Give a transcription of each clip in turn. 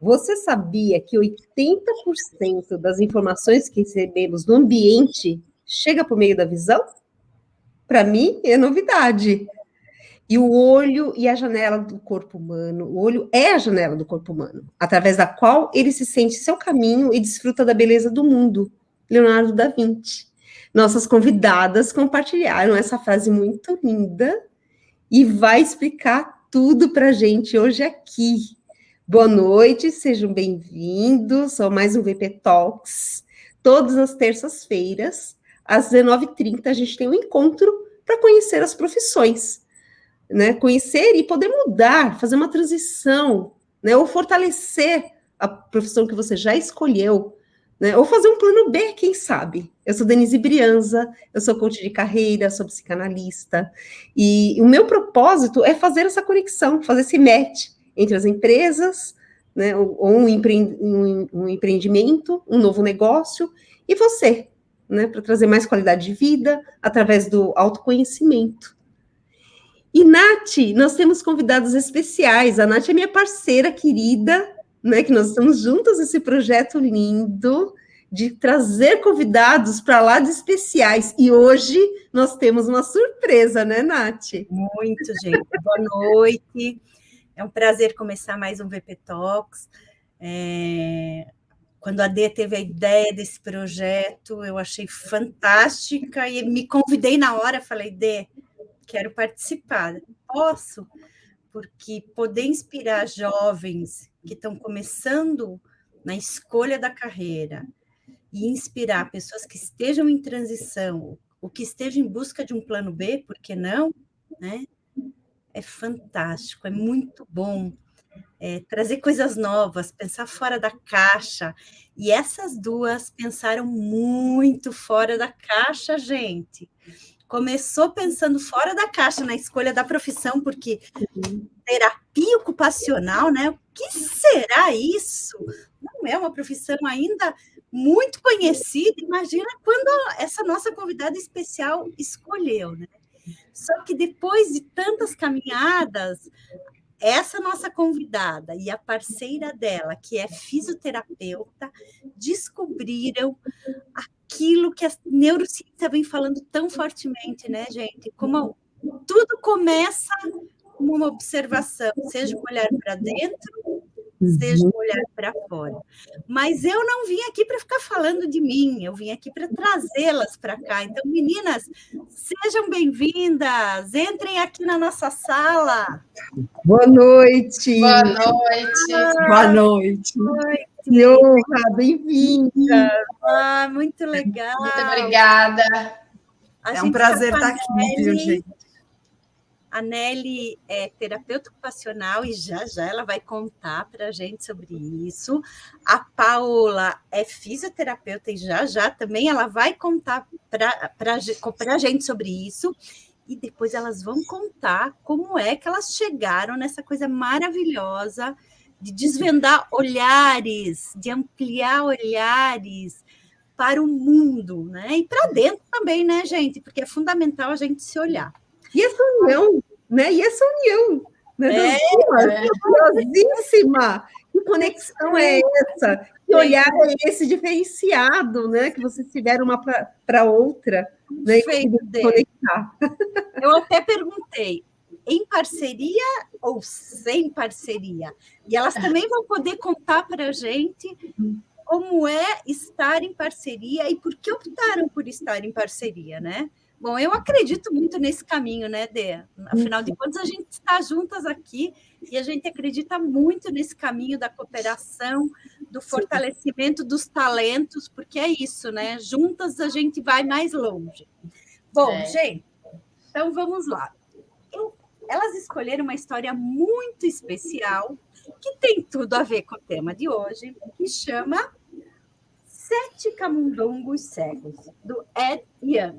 Você sabia que 80% das informações que recebemos do ambiente chega por meio da visão? Para mim, é novidade. E o olho e a janela do corpo humano, o olho é a janela do corpo humano, através da qual ele se sente seu caminho e desfruta da beleza do mundo. Leonardo da Vinci. Nossas convidadas compartilharam essa frase muito linda e vai explicar tudo para a gente hoje aqui. Boa noite, sejam bem-vindos ao mais um VP Talks. Todas as terças-feiras, às 19h30, a gente tem um encontro para conhecer as profissões, né? Conhecer e poder mudar, fazer uma transição, né? Ou fortalecer a profissão que você já escolheu, né? Ou fazer um plano B, quem sabe? Eu sou Denise Brianza, eu sou coach de carreira, sou psicanalista, e o meu propósito é fazer essa conexão, fazer esse match entre as empresas, né? Ou um empreendimento, um novo negócio, e você, né? Para trazer mais qualidade de vida através do autoconhecimento. E, Nath, nós temos convidados especiais. A Nath é minha parceira querida, né? Que nós estamos juntas nesse projeto lindo de trazer convidados para lá de especiais. E hoje nós temos uma surpresa, né, Nath? Muito, gente. Boa noite. É um prazer começar mais um VP Talks. Quando a Dê teve a ideia desse projeto, eu achei fantástica e me convidei na hora, falei, Dê, quero participar. Posso? Porque poder inspirar jovens que estão começando na escolha da carreira e inspirar pessoas que estejam em transição, ou que estejam em busca de um plano B, por que não? Né? É fantástico, é muito bom. Trazer coisas novas, pensar fora da caixa. E essas duas pensaram muito fora da caixa, gente. Começou pensando fora da caixa na escolha da profissão, porque terapia ocupacional, né? O que será isso? Não é uma profissão ainda muito conhecida. Imagina quando essa nossa convidada especial escolheu, né? Só que depois de tantas caminhadas, essa nossa convidada e a parceira dela, que é fisioterapeuta, descobriram aquilo que a neurociência vem falando tão fortemente, né, gente? Como tudo começa com uma observação, seja um olhar para dentro, seja um olhar para fora. Mas eu não vim aqui para ficar falando de mim, eu vim aqui para trazê-las para cá. Então, meninas, sejam bem-vindas, entrem aqui na nossa sala. Boa noite. Boa noite. Boa noite. Que honra, bem-vinda. Muito legal. Muito obrigada. É um prazer estar aqui, viu, gente? A Nelly é terapeuta ocupacional e já ela vai contar para a gente sobre isso. A Paola é fisioterapeuta e já também ela vai contar para a gente sobre isso. E depois elas vão contar como é que elas chegaram nessa coisa maravilhosa de desvendar olhares, de ampliar olhares para o mundo, né? E para dentro também, né, gente? Porque é fundamental a gente se olhar. E essa união, né? Né? Poderosíssima. Que conexão é essa? Que olhar é esse diferenciado, né? Que vocês tiveram uma para outra, né? Conectar. Eu até perguntei, em parceria ou sem parceria? E elas também vão poder contar para a gente como é estar em parceria e por que optaram por estar em parceria, né? Bom, eu acredito muito nesse caminho, né, Dê? Afinal de contas, a gente está juntas aqui e a gente acredita muito nesse caminho da cooperação, do fortalecimento dos talentos, porque é isso, né? Juntas a gente vai mais longe. Bom, gente, então vamos lá. Elas escolheram uma história muito especial, que tem tudo a ver com o tema de hoje, que chama 7 Camundongos Cegos, do Ed Young.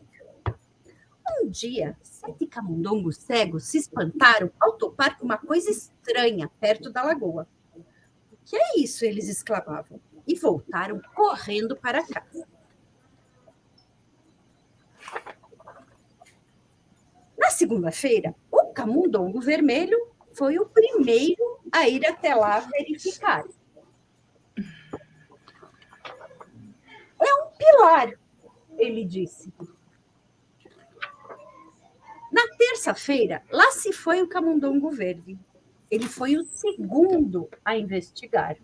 Um dia, 7 camundongos cegos se espantaram ao topar com uma coisa estranha perto da lagoa. O que é isso? Eles exclamavam. E voltaram correndo para casa. Na segunda-feira, o camundongo vermelho foi o primeiro a ir até lá verificar. voar, ele disse. Na terça-feira, lá se foi o camundongo verde. Ele foi o segundo a investigar.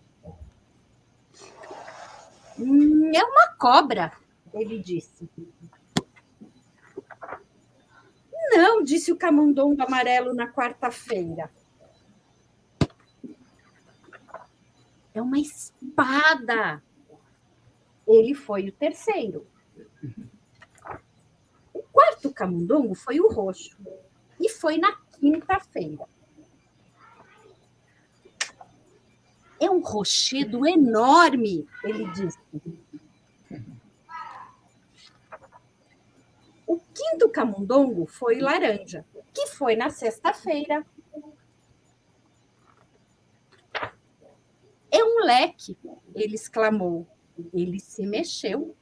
É uma cobra, ele disse. Não, disse o camundongo amarelo na quarta-feira. É uma espada. Ele foi o terceiro. O quarto camundongo foi o roxo. E foi na quinta-feira. É um rochedo enorme, ele disse. O quinto camundongo foi laranja, que foi na sexta-feira. É um leque, ele exclamou. Ele se mexeu.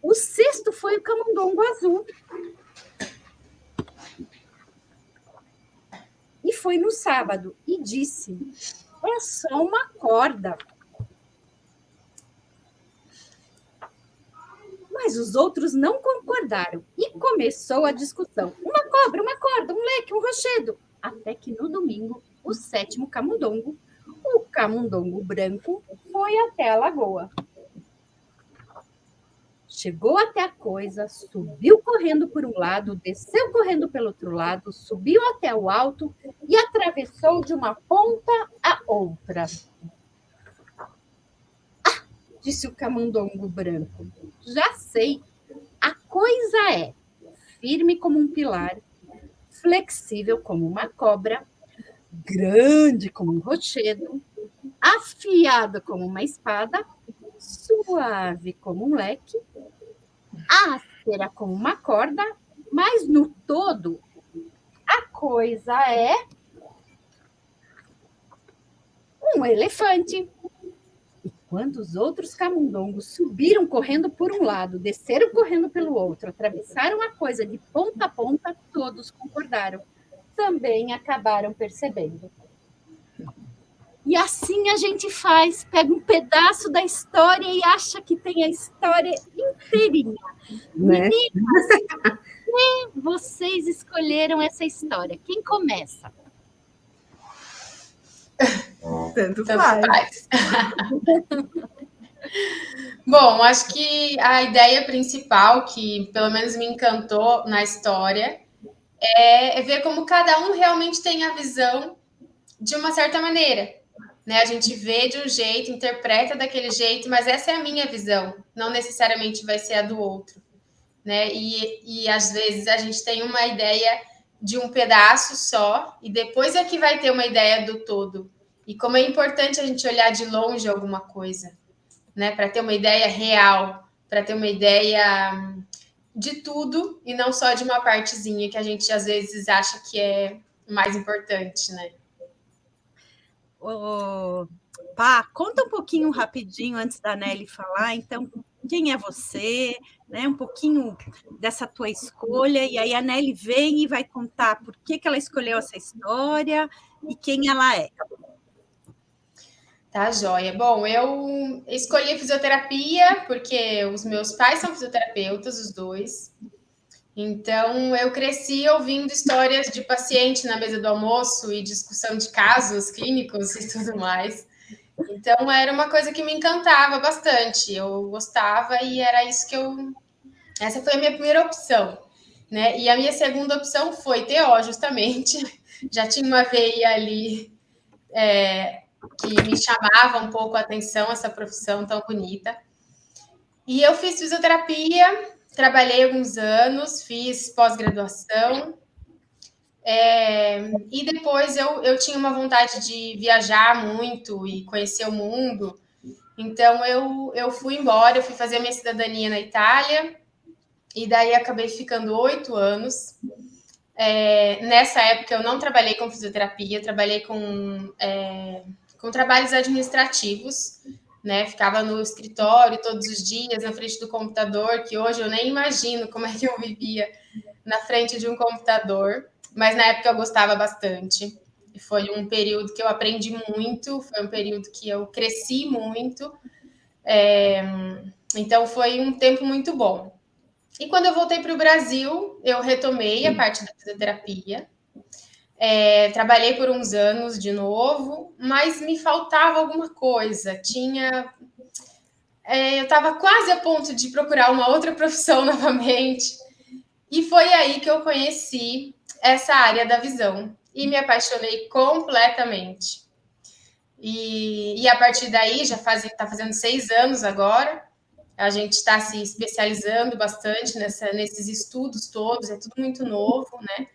O sexto foi o camundongo azul. E foi no sábado e disse: é só uma corda. Mas os outros não concordaram e começou a discussão. Uma cobra, uma corda, um leque, um rochedo. Até que no domingo, o sétimo camundongo, o camundongo branco, foi até a lagoa. Chegou até a coisa, subiu correndo por um lado, desceu correndo pelo outro lado, subiu até o alto e atravessou de uma ponta à outra. Ah, disse o camundongo branco. Já sei, a coisa é firme como um pilar, flexível como uma cobra, grande como um rochedo, afiada como uma espada, suave como um leque, áspera como uma corda, mas no todo a coisa é um elefante. E quando os outros camundongos subiram correndo por um lado, desceram correndo pelo outro, atravessaram a coisa de ponta a ponta, todos concordaram. Também acabaram percebendo. E assim a gente faz, pega um pedaço da história e acha que tem a história inteirinha. Né? Meninas, quem vocês escolheram essa história? Quem começa? Tanto faz. Bom, acho que a ideia principal, que pelo menos me encantou na história, é ver como cada um realmente tem a visão de uma certa maneira. Né? A gente vê de um jeito, interpreta daquele jeito, mas essa é a minha visão, não necessariamente vai ser a do outro. Né? E às vezes a gente tem uma ideia de um pedaço só, e depois é que vai ter uma ideia do todo. E como é importante a gente olhar de longe alguma coisa, né? Para ter uma ideia real, para ter uma ideia de tudo, e não só de uma partezinha que a gente às vezes acha que é o mais importante, né? Pá, conta um pouquinho rapidinho antes da Nelly falar, então, quem é você, né? Um pouquinho dessa tua escolha, e aí a Nelly vem e vai contar por que ela escolheu essa história e quem ela é. Tá, joia. Bom, eu escolhi fisioterapia porque os meus pais são fisioterapeutas, os dois. Então, eu cresci ouvindo histórias de paciente na mesa do almoço e discussão de casos clínicos e tudo mais. Então, era uma coisa que me encantava bastante. Eu gostava e era isso que eu... Essa foi a minha primeira opção, né? E a minha segunda opção foi TO, justamente. Já tinha uma veia ali que me chamava um pouco a atenção, essa profissão tão bonita. E eu fiz fisioterapia, trabalhei alguns anos, fiz pós-graduação, e depois eu tinha uma vontade de viajar muito e conhecer o mundo, então eu fui embora, eu fui fazer a minha cidadania na Itália, e daí acabei ficando 8 anos. Nessa época eu não trabalhei com fisioterapia, trabalhei com trabalhos administrativos, né? Ficava no escritório todos os dias, na frente do computador, que hoje eu nem imagino como é que eu vivia na frente de um computador, mas na época eu gostava bastante. Foi um período que eu aprendi muito, foi um período que eu cresci muito. Então, foi um tempo muito bom. E quando eu voltei para o Brasil, eu retomei a parte da fisioterapia. Trabalhei por uns anos de novo, mas me faltava alguma coisa. Eu estava quase a ponto de procurar uma outra profissão novamente. E foi aí que eu conheci essa área da visão e me apaixonei completamente. E a partir daí, já está fazendo 6 anos agora, a gente está se especializando bastante nesses estudos todos, é tudo muito novo, né?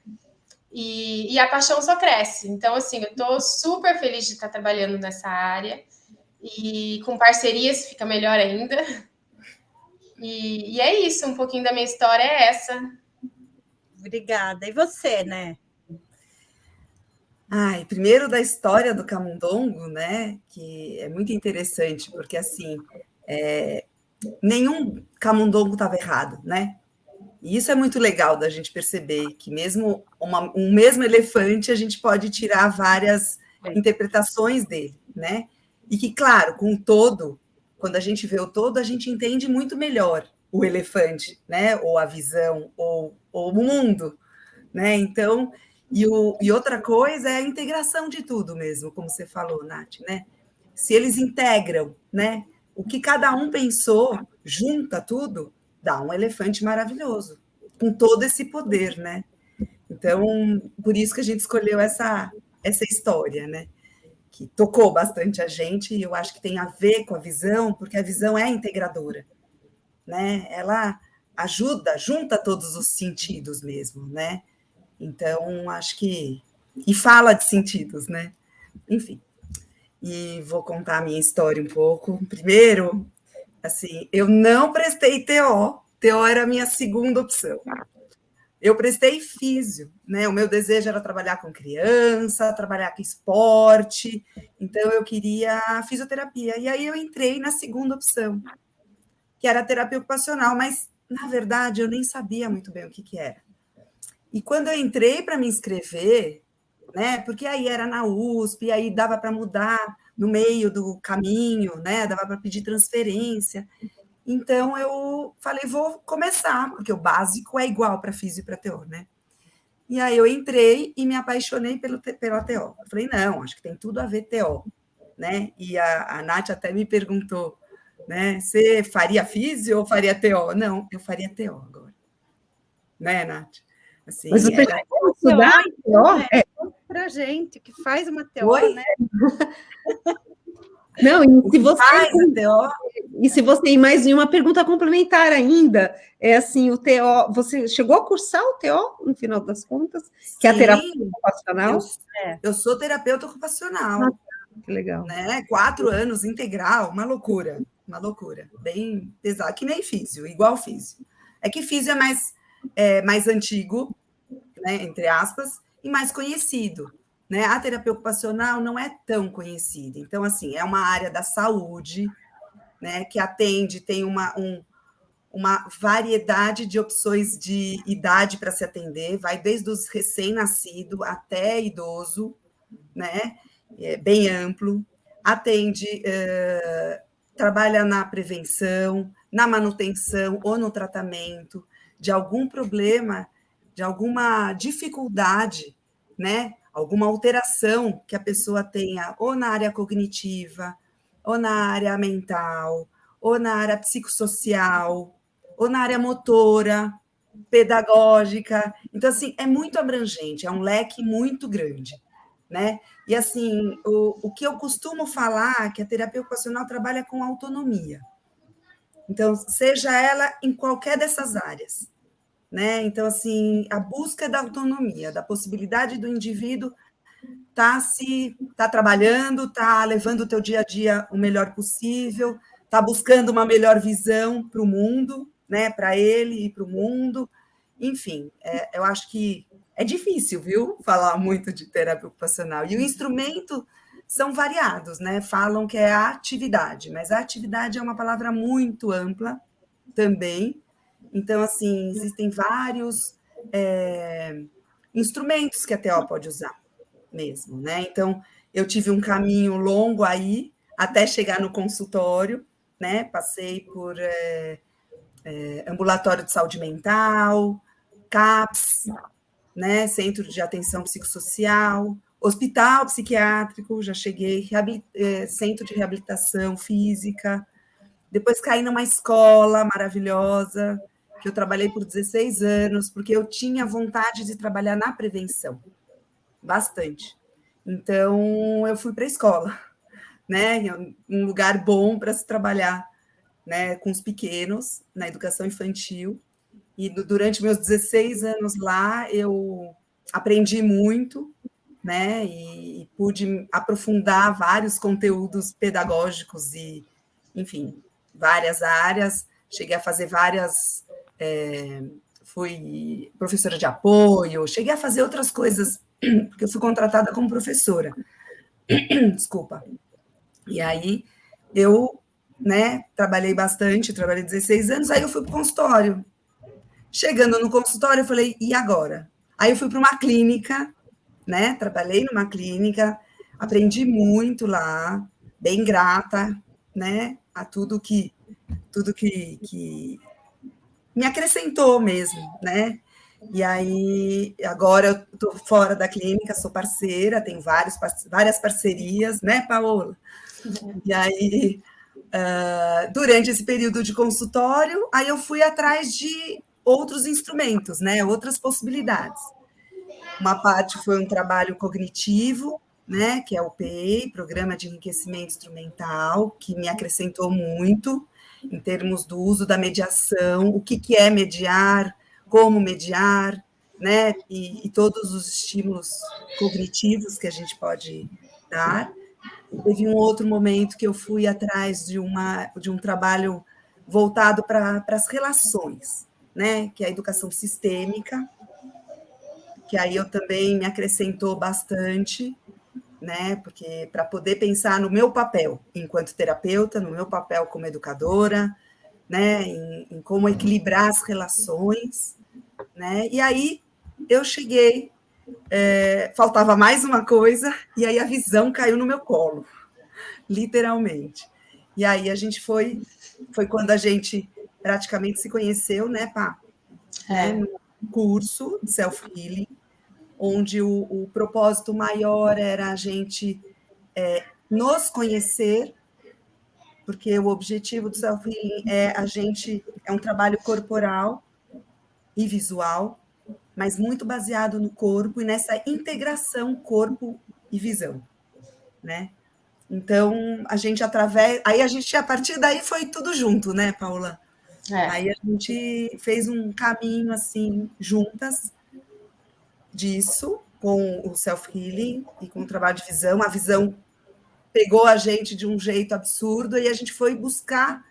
E a paixão só cresce. Então, assim, eu estou super feliz de estar trabalhando nessa área e com parcerias fica melhor ainda. E é isso, um pouquinho da minha história é essa. Obrigada. E você, né? Primeiro da história do camundongo, né? Que é muito interessante, porque assim, nenhum camundongo estava errado, né? E isso é muito legal da gente perceber que mesmo um mesmo elefante a gente pode tirar várias interpretações dele, né? E que, claro, com o todo, quando a gente vê o todo, a gente entende muito melhor o elefante, né? Ou a visão, ou o mundo, né? Então, e outra coisa é a integração de tudo mesmo, como você falou, Nath, né? Se eles integram, né? O que cada um pensou, junta tudo, dá um elefante maravilhoso, com todo esse poder, né? Então, por isso que a gente escolheu essa história, né? Que tocou bastante a gente, e eu acho que tem a ver com a visão, porque a visão é integradora, né? Ela ajuda, junta todos os sentidos mesmo, né? Então, acho que... E fala de sentidos, né? Enfim. E vou contar a minha história um pouco. Primeiro, assim, eu não prestei TO. TO era a minha segunda opção. Eu prestei físio, né? O meu desejo era trabalhar com criança, trabalhar com esporte, então eu queria fisioterapia. E aí eu entrei na segunda opção, que era terapia ocupacional, mas, na verdade, eu nem sabia muito bem o que era. E quando eu entrei para me inscrever, né? Porque aí era na USP, aí dava para mudar no meio do caminho, né? Dava para pedir transferência. Então, eu falei, vou começar, porque o básico é igual para físio e para TO, né? E aí eu entrei e me apaixonei pela TO. Eu falei, não, acho que tem tudo a ver TO, né? E a Nath até me perguntou, né? Você faria físio ou faria TO? Não, eu faria TO agora. Né, Nath? Assim, mas você já estudar TO? Para gente que faz uma TO, Oi? né? Não, e se você faz a TO? E se você tem mais uma pergunta complementar ainda, é assim, o TO, você chegou a cursar o TO, no final das contas? Que é a terapia ocupacional? Eu sou terapeuta ocupacional. Que legal. Né? 4 anos, integral, uma loucura, bem pesado, que nem físio, igual físio. É que físio é mais antigo, né, entre aspas, e mais conhecido. Né? A terapia ocupacional não é tão conhecida. Então, assim, é uma área da saúde, né, que atende, tem uma variedade de opções de idade para se atender, vai desde os recém-nascidos até idoso, né? É bem amplo, atende, trabalha na prevenção, na manutenção ou no tratamento de algum problema, de alguma dificuldade, né? Alguma alteração que a pessoa tenha, ou na área cognitiva, ou na área mental, ou na área psicossocial, ou na área motora, pedagógica. Então, assim, é muito abrangente, é um leque muito grande, né? E, assim, o que eu costumo falar é que a terapia ocupacional trabalha com autonomia. Então, seja ela em qualquer dessas áreas, né? Então, assim, a busca da autonomia, da possibilidade do indivíduo tá trabalhando, tá levando o teu dia a dia o melhor possível, tá buscando uma melhor visão para o mundo, né? Para ele e para o mundo. Enfim, eu acho que é difícil, viu? Falar muito de terapia ocupacional. E o instrumento são variados, né? Falam que é a atividade, mas a atividade é uma palavra muito ampla também. Então, assim, existem vários instrumentos que a TO pode usar, mesmo, né? Então, eu tive um caminho longo aí, até chegar no consultório, né? Passei por ambulatório de saúde mental, CAPS, né? Centro de Atenção Psicossocial, hospital psiquiátrico, já cheguei, centro de reabilitação física, depois caí numa escola maravilhosa, que eu trabalhei por 16 anos, porque eu tinha vontade de trabalhar na prevenção, bastante. Então, eu fui para a escola, né? Um lugar bom para se trabalhar, né? Com os pequenos, na educação infantil. E durante meus 16 anos lá, eu aprendi muito, né? E pude aprofundar vários conteúdos pedagógicos e, enfim, várias áreas. Cheguei a fazer várias... fui professora de apoio, cheguei a fazer outras coisas, porque eu fui contratada como professora. Desculpa. E aí, eu, né, trabalhei bastante, trabalhei 16 anos, aí eu fui para o consultório. Chegando no consultório, eu falei, e agora? Aí eu fui para uma clínica, né, trabalhei numa clínica, aprendi muito lá, bem grata, né, a tudo que me acrescentou mesmo, né? E aí, agora eu estou fora da clínica, sou parceira, tenho várias parcerias, né, Paola? E aí, durante esse período de consultório, aí eu fui atrás de outros instrumentos, né, outras possibilidades. Uma parte foi um trabalho cognitivo, né, que é o PEI, Programa de Enriquecimento Instrumental, que me acrescentou muito, em termos do uso da mediação, o que é mediar, como mediar, né? E todos os estímulos cognitivos que a gente pode dar. Teve um outro momento que eu fui atrás de um trabalho voltado para as relações, né? Que é a educação sistêmica, que aí eu também me acrescentou bastante, né? Porque para poder pensar no meu papel enquanto terapeuta, no meu papel como educadora, né? Em como equilibrar as relações, né? E aí eu cheguei, faltava mais uma coisa, e aí a visão caiu no meu colo, literalmente. E aí a gente foi quando a gente praticamente se conheceu, né, Pá? No curso de self-healing, onde o propósito maior era a gente nos conhecer, porque o objetivo do self-healing é um trabalho corporal e visual, mas muito baseado no corpo e nessa integração corpo e visão, né? Então, aí a gente, a partir daí, foi tudo junto, né, Paula? Aí a gente fez um caminho, assim, juntas, disso, com o self-healing e com o trabalho de visão. A visão pegou a gente de um jeito absurdo e a gente foi buscar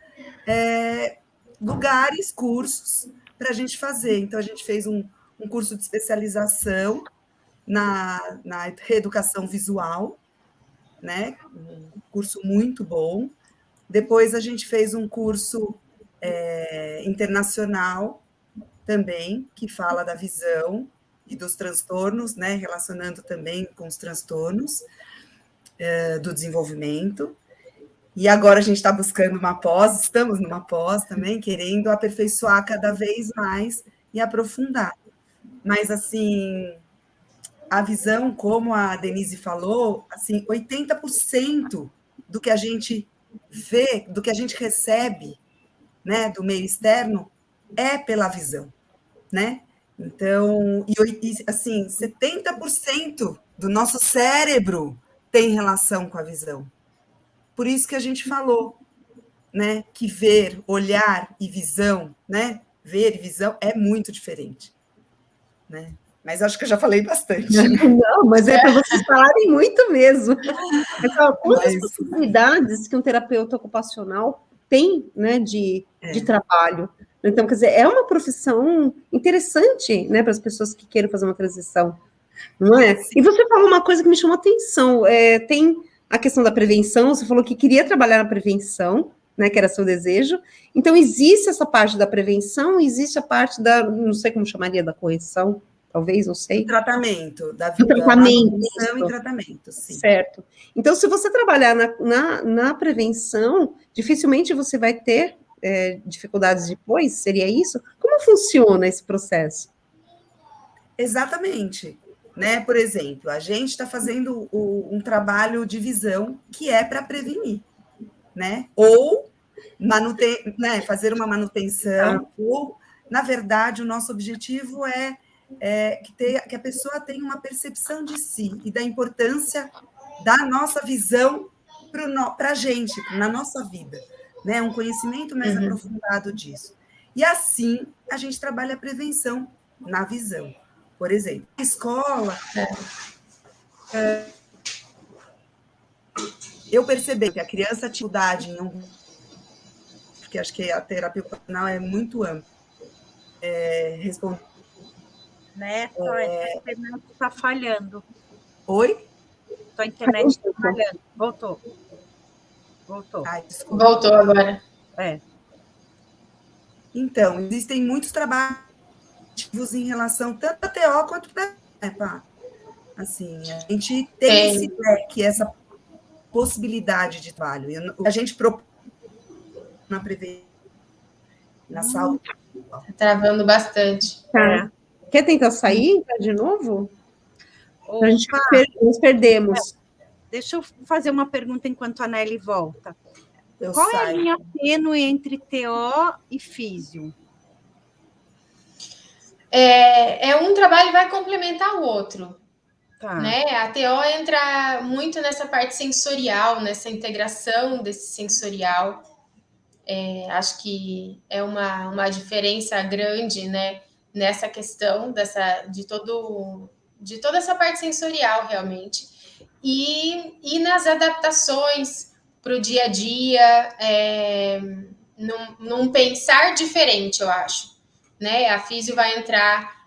lugares, cursos, para a gente fazer. Então, a gente fez um curso de especialização na reeducação visual, né? Um curso muito bom. Depois, a gente fez um curso internacional também, que fala da visão e dos transtornos, né? Relacionando também com os transtornos do desenvolvimento. E agora a gente está buscando estamos numa pós também, querendo aperfeiçoar cada vez mais e aprofundar. Mas, assim, a visão, como a Denise falou, assim, 80% do que a gente vê, do que a gente recebe, né, do meio externo, é pela visão, né? Então, assim, 70% do nosso cérebro tem relação com a visão. Por isso que a gente falou, né, que ver, olhar e visão, né, ver e visão é muito diferente, né? Mas acho que eu já falei bastante. Né? Não, mas é para vocês falarem muito mesmo. Quantas possibilidades que um terapeuta ocupacional tem, né, de trabalho? Então, quer dizer, é uma profissão interessante, né, para as pessoas que queiram fazer uma transição, não é? Sim. E você falou uma coisa que me chamou a atenção, tem a questão da prevenção, você falou que queria trabalhar na prevenção, né, que era seu desejo, então existe essa parte da prevenção, existe a parte da, não sei como chamaria, da correção, talvez, não sei. O tratamento, da Do tratamento. manutenção e tratamento, sim. Certo. Então, se você trabalhar na prevenção, dificilmente você vai ter dificuldades depois, seria isso? Como funciona esse processo? Exatamente. Né? Por exemplo, a gente está fazendo um trabalho de visão que é para prevenir, né? Ou né? Fazer uma manutenção, ou, na verdade, o nosso objetivo é que a pessoa tenha uma percepção de si e da importância da nossa visão para a gente, na nossa vida, né? Um conhecimento mais aprofundado disso. E assim a gente trabalha a prevenção na visão. Por exemplo, a escola, eu percebi que a criança tinha dificuldade porque acho que a terapia ocupacional é muito ampla. Neto, a internet está falhando. Oi? Tua internet está falhando. Voltou. Ai, desculpa. Voltou agora. Então, existem muitos trabalhos em relação tanto a TO quanto para assim, a gente tem esse leque, essa possibilidade de trabalho. A gente propõe na prevenção, na saúde. Tá travando bastante. Tá. Quer tentar sair de novo? A gente nos perdemos. Deixa eu fazer uma pergunta enquanto a Nelly volta. Qual é a linha tênue entre TO e físio? Um trabalho vai complementar o outro. Tá. Né? A TO entra muito nessa parte sensorial, nessa integração desse sensorial. Acho que é uma diferença grande, né? Nessa questão de toda essa parte sensorial, realmente. E nas adaptações para o dia a dia, num pensar diferente, eu acho. Né? A físio vai entrar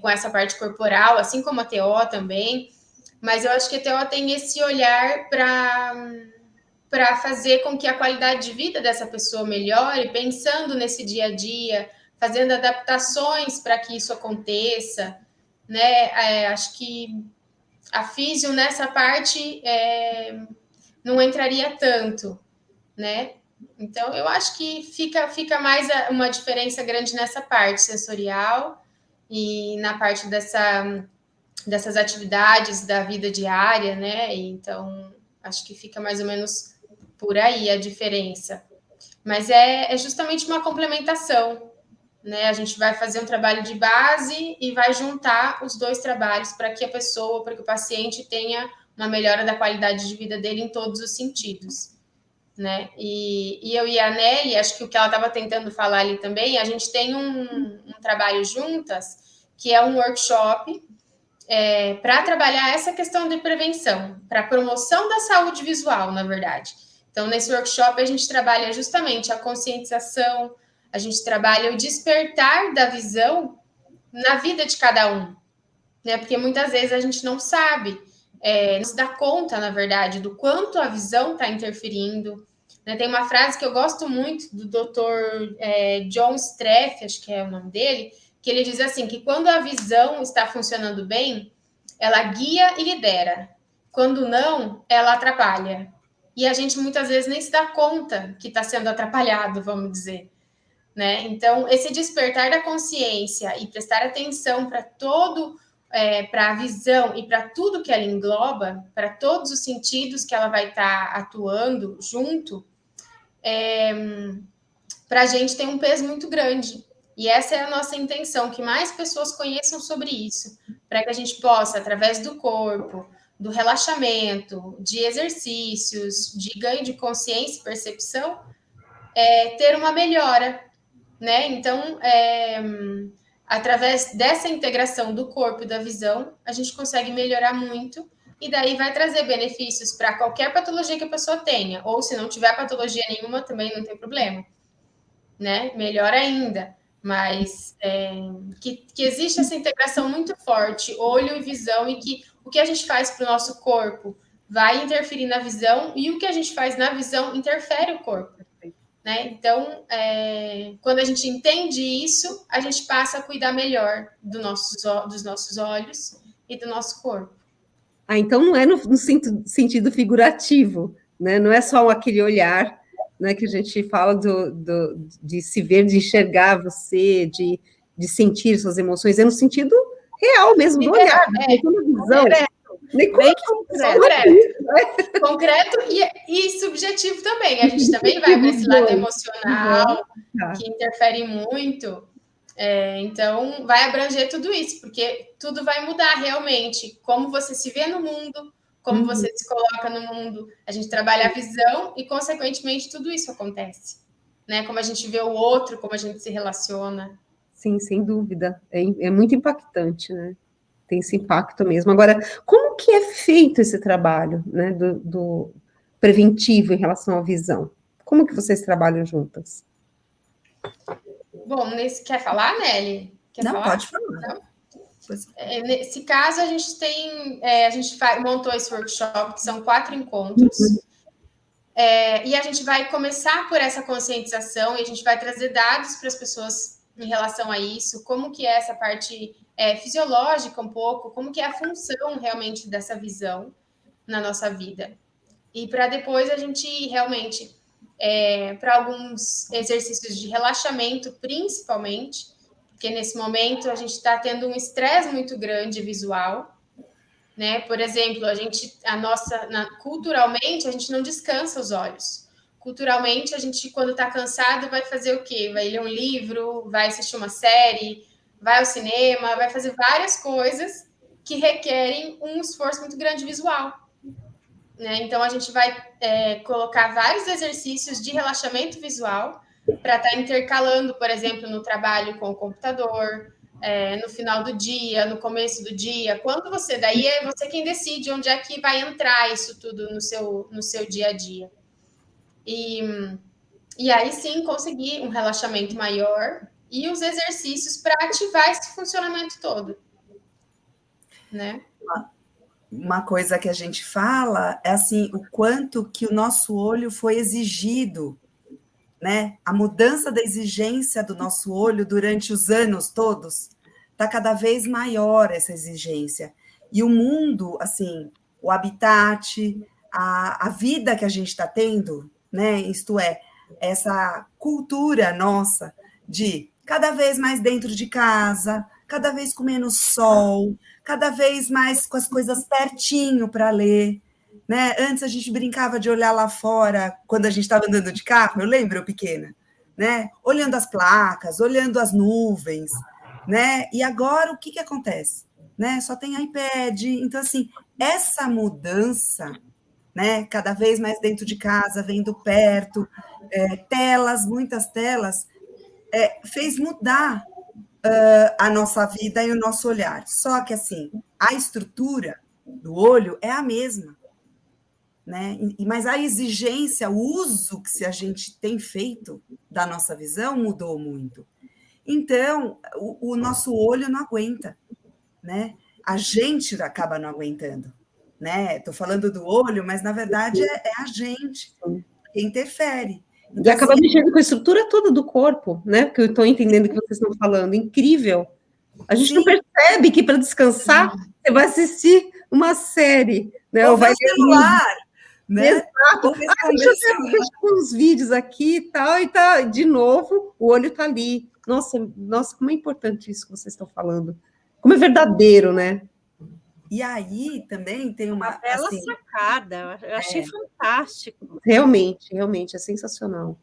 com essa parte corporal, assim como a TO também, mas eu acho que a TO tem esse olhar para fazer com que a qualidade de vida dessa pessoa melhore, pensando nesse dia a dia, fazendo adaptações para que isso aconteça, né? Acho que a físio nessa parte não entraria tanto, né? Então, eu acho que fica mais uma diferença grande nessa parte sensorial e na parte dessas atividades da vida diária, né? Então, acho que fica mais ou menos por aí a diferença. Mas é justamente uma complementação, né? A gente vai fazer um trabalho de base e vai juntar os dois trabalhos para que para que o paciente tenha uma melhora da qualidade de vida dele em todos os sentidos. Né? E eu e a Nelly, acho que o que ela estava tentando falar ali também, a gente tem um trabalho juntas, que é um workshop para trabalhar essa questão de prevenção, para promoção da saúde visual, na verdade. Então, nesse workshop, a gente trabalha justamente a conscientização, a gente trabalha o despertar da visão na vida de cada um, né? Porque muitas vezes a gente não sabe, não se dá conta, na verdade, do quanto a visão está interferindo. Né? Tem uma frase que eu gosto muito do Dr. John Streff, acho que é o nome dele, que ele diz assim, que quando a visão está funcionando bem, ela guia e lidera. Quando não, ela atrapalha. E a gente muitas vezes nem se dá conta que está sendo atrapalhado, vamos dizer. Né? Então, esse despertar da consciência e prestar atenção para para a visão e para tudo que ela engloba, para todos os sentidos que ela vai estar atuando junto, para a gente tem um peso muito grande. E essa é a nossa intenção, que mais pessoas conheçam sobre isso, para que a gente possa, através do corpo, do relaxamento, de exercícios, de ganho de consciência e percepção, ter uma melhora. Né? Então, através dessa integração do corpo e da visão, a gente consegue melhorar muito e daí vai trazer benefícios para qualquer patologia que a pessoa tenha, ou se não tiver patologia nenhuma, também não tem problema, né? Melhor ainda, mas que existe essa integração muito forte, olho e visão, e que o que a gente faz para o nosso corpo vai interferir na visão e o que a gente faz na visão interfere o corpo. né? Então, quando a gente entende isso, a gente passa a cuidar melhor dos nossos olhos e do nosso corpo. Então não é no sentido figurativo, né? Não é só aquele olhar, né, que a gente fala de se ver, de enxergar você, de sentir suas emoções, é no sentido real mesmo do olhar, né? Visão. Concreto e subjetivo também. A gente também vai para esse lado emocional, que interfere muito. Então, vai abranger tudo isso, porque tudo vai mudar realmente. Como você se vê no mundo, como você se coloca no mundo. A gente trabalha a visão e, consequentemente, tudo isso acontece. Né? Como a gente vê o outro, como a gente se relaciona. Sim, sem dúvida. É muito impactante, né? Tem esse impacto mesmo. Agora, como que é feito esse trabalho, né, do preventivo em relação à visão? Como que vocês trabalham juntas? Bom, quer falar, Nelly? Pode falar. Não? Nesse caso, a gente montou esse workshop, que são 4 encontros, e a gente vai começar por essa conscientização, e a gente vai trazer dados para as pessoas em relação a isso, como que é essa parte fisiológica um pouco, como que é a função realmente dessa visão na nossa vida. E para depois a gente realmente, para alguns exercícios de relaxamento, principalmente, porque nesse momento a gente está tendo um estresse muito grande visual, né? Por exemplo, culturalmente, a gente não descansa os olhos. Culturalmente, a gente, quando está cansado, vai fazer o quê? Vai ler um livro, vai assistir uma série, vai ao cinema, vai fazer várias coisas que requerem um esforço muito grande visual. Né? Então, a gente vai colocar vários exercícios de relaxamento visual para estar intercalando, por exemplo, no trabalho com o computador, no final do dia, no começo do dia. Daí é você quem decide onde é que vai entrar isso tudo no seu dia a dia. E aí sim conseguir um relaxamento maior e os exercícios para ativar esse funcionamento todo, né? Uma coisa que a gente fala é assim, o quanto que o nosso olho foi exigido, né? A mudança da exigência do nosso olho durante os anos todos está cada vez maior essa exigência. E o mundo, assim, o habitat, a vida que a gente está tendo, né? Isto é, essa cultura nossa de cada vez mais dentro de casa, cada vez com menos sol, cada vez mais com as coisas pertinho para ler, né? Antes a gente brincava de olhar lá fora quando a gente estava andando de carro, eu lembro, eu pequena, né? Olhando as placas, olhando as nuvens, né? E agora o que acontece? Né? Só tem iPad, então assim, essa mudança, né? Cada vez mais dentro de casa, vendo perto, telas, muitas telas, fez mudar a nossa vida e o nosso olhar. Só que, assim, a estrutura do olho é a mesma, né? Mas a exigência, o uso que a gente tem feito da nossa visão mudou muito. Então, o nosso olho não aguenta, né? A gente acaba não aguentando, né? Estou falando do olho, mas, na verdade, é a gente que interfere. Então, e acaba mexendo com a estrutura toda do corpo, né? Porque eu estou entendendo o que vocês estão falando. Incrível. A gente não percebe que para descansar você vai assistir uma série, né? Ou vai ver o celular, né? Exato. Deixa eu ver uns vídeos aqui e tal, e tá de novo, o olho está ali. Nossa, como é importante isso que vocês estão falando. Como é verdadeiro, né? E aí também tem uma bela sacada, eu achei fantástico. Realmente, é sensacional.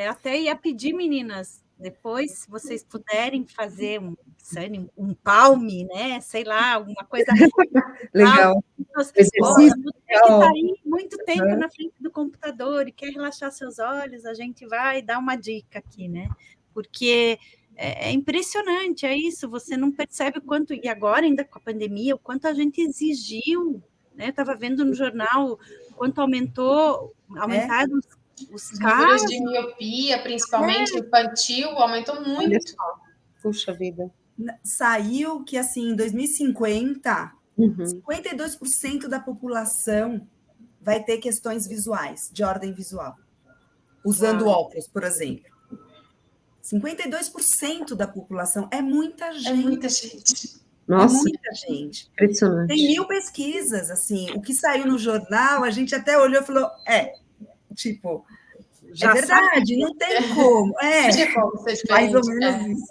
Até ia pedir, meninas, depois, se vocês puderem fazer um palme, né? Sei lá, alguma coisa. Legal. Exercício. Você que está aí muito tempo na frente do computador e quer relaxar seus olhos, a gente vai dar uma dica aqui, né? Porque é impressionante, é isso, você não percebe o quanto, e agora ainda com a pandemia, o quanto a gente exigiu, né? Eu estava vendo no jornal o quanto aumentaram os casos de miopia, principalmente infantil, aumentou muito. Puxa vida. Saiu que, assim, em 2050, 52% da população vai ter questões visuais, de ordem visual. usando óculos, por exemplo. 52% da população é muita gente. É muita gente. Nossa, é muita gente. impressionante. Tem 1000 pesquisas, assim. O que saiu no jornal, a gente até olhou e falou, tipo, Já é verdade, não tem como. Tinha como ser Mais ou diferente, menos isso.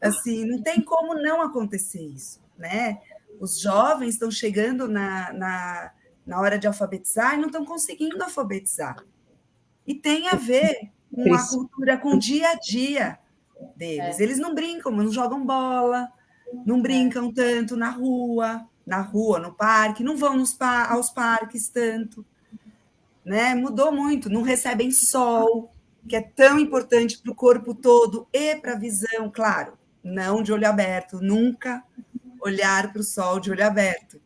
Assim, não tem como não acontecer isso, né? Os jovens estão chegando na hora de alfabetizar e não estão conseguindo alfabetizar. E tem a ver com a cultura, com o dia a dia deles. Eles não brincam, não jogam bola, não brincam tanto na rua, no parque, não vão aos parques tanto, né? Mudou muito, não recebem sol, que é tão importante para o corpo todo e para a visão, claro, não de olho aberto, nunca olhar para o sol de olho aberto,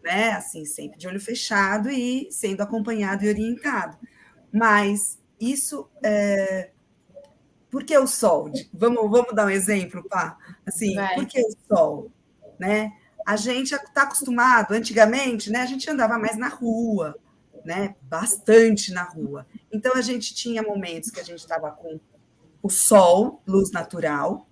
né? Assim, sempre de olho fechado e sendo acompanhado e orientado. Mas isso por que o sol? Vamos dar um exemplo, Pá? Assim, por que o sol? Né? A gente está acostumado, antigamente, né? A gente andava mais na rua, né? Bastante na rua. Então, a gente tinha momentos que a gente estava com o sol, luz natural,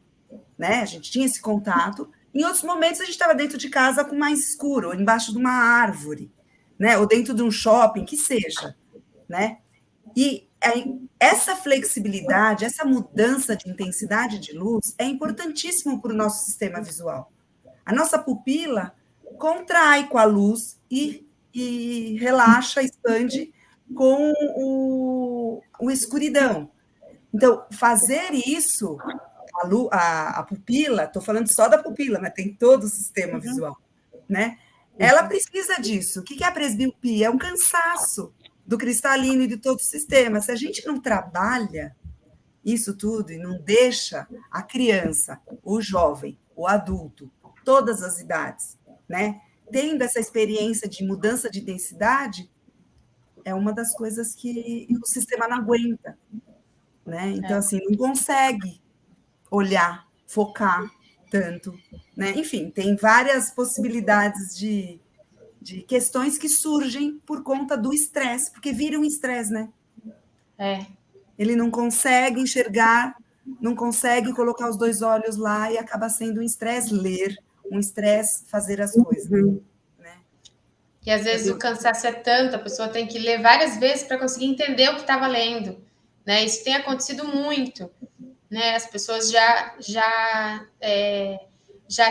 né? A gente tinha esse contato. Em outros momentos, a gente estava dentro de casa com mais escuro, ou embaixo de uma árvore, né? Ou dentro de um shopping, que seja, né? E essa flexibilidade, essa mudança de intensidade de luz é importantíssimo para o nosso sistema visual. A nossa pupila contrai com a luz e relaxa, expande com o escuridão. Então, fazer isso, a pupila, estou falando só da pupila, mas tem todo o sistema visual, né? Ela precisa disso. O que é a presbiopia? É um cansaço do cristalino e de todo o sistema. Se a gente não trabalha isso tudo e não deixa a criança, o jovem, o adulto, todas as idades, né, tendo essa experiência de mudança de densidade, é uma das coisas que o sistema não aguenta, né? Então, assim, não consegue olhar, focar tanto, né? Enfim, tem várias possibilidades de questões que surgem por conta do estresse, porque vira um estresse, né? Ele não consegue enxergar, não consegue colocar os dois olhos lá e acaba sendo um estresse ler, um estresse fazer as coisas. Né? E às vezes o cansaço é tanto, a pessoa tem que ler várias vezes para conseguir entender o que estava lendo. Né? Isso tem acontecido muito. Né? As pessoas já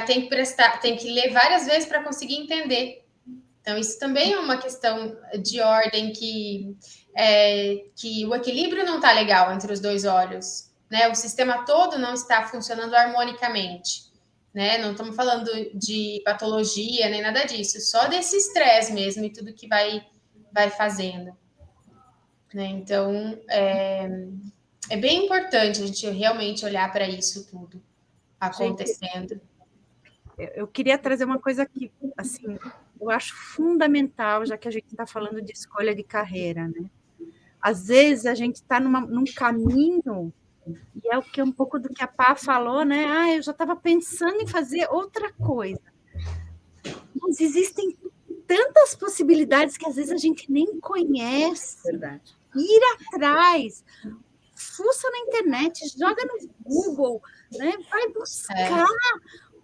tem que ler várias vezes para conseguir entender. Então, isso também é uma questão de ordem que o equilíbrio não está legal entre os dois olhos, né? O sistema todo não está funcionando harmonicamente, né? Não estamos falando de patologia nem nada disso, só desse estresse mesmo e tudo que vai fazendo, né? Então, é bem importante a gente realmente olhar para isso tudo acontecendo. Gente, eu queria trazer uma coisa que, assim, eu acho fundamental, já que a gente está falando de escolha de carreira, né? Às vezes a gente está num caminho, e é o que um pouco do que a Pá falou, né? Eu já estava pensando em fazer outra coisa. Mas existem tantas possibilidades que às vezes a gente nem conhece. Verdade. Ir atrás, fuça na internet, joga no Google, né? Vai buscar.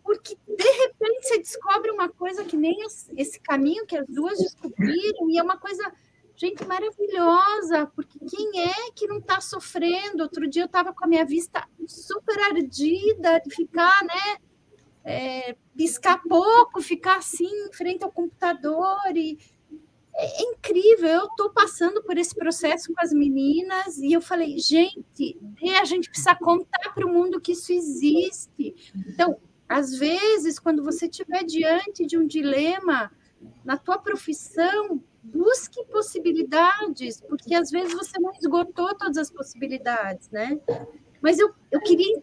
Porque, de repente, você descobre uma coisa que nem esse caminho que as duas descobriram, e é uma coisa, gente, maravilhosa, porque quem é que não está sofrendo? Outro dia eu estava com a minha vista super ardida, de ficar, né, piscar pouco, ficar assim, em frente ao computador, e é incrível. Eu estou passando por esse processo com as meninas, e eu falei, gente, a gente precisa contar para o mundo que isso existe. Então, às vezes, quando você estiver diante de um dilema na tua profissão, busque possibilidades, porque às vezes você não esgotou todas as possibilidades, né? Mas eu queria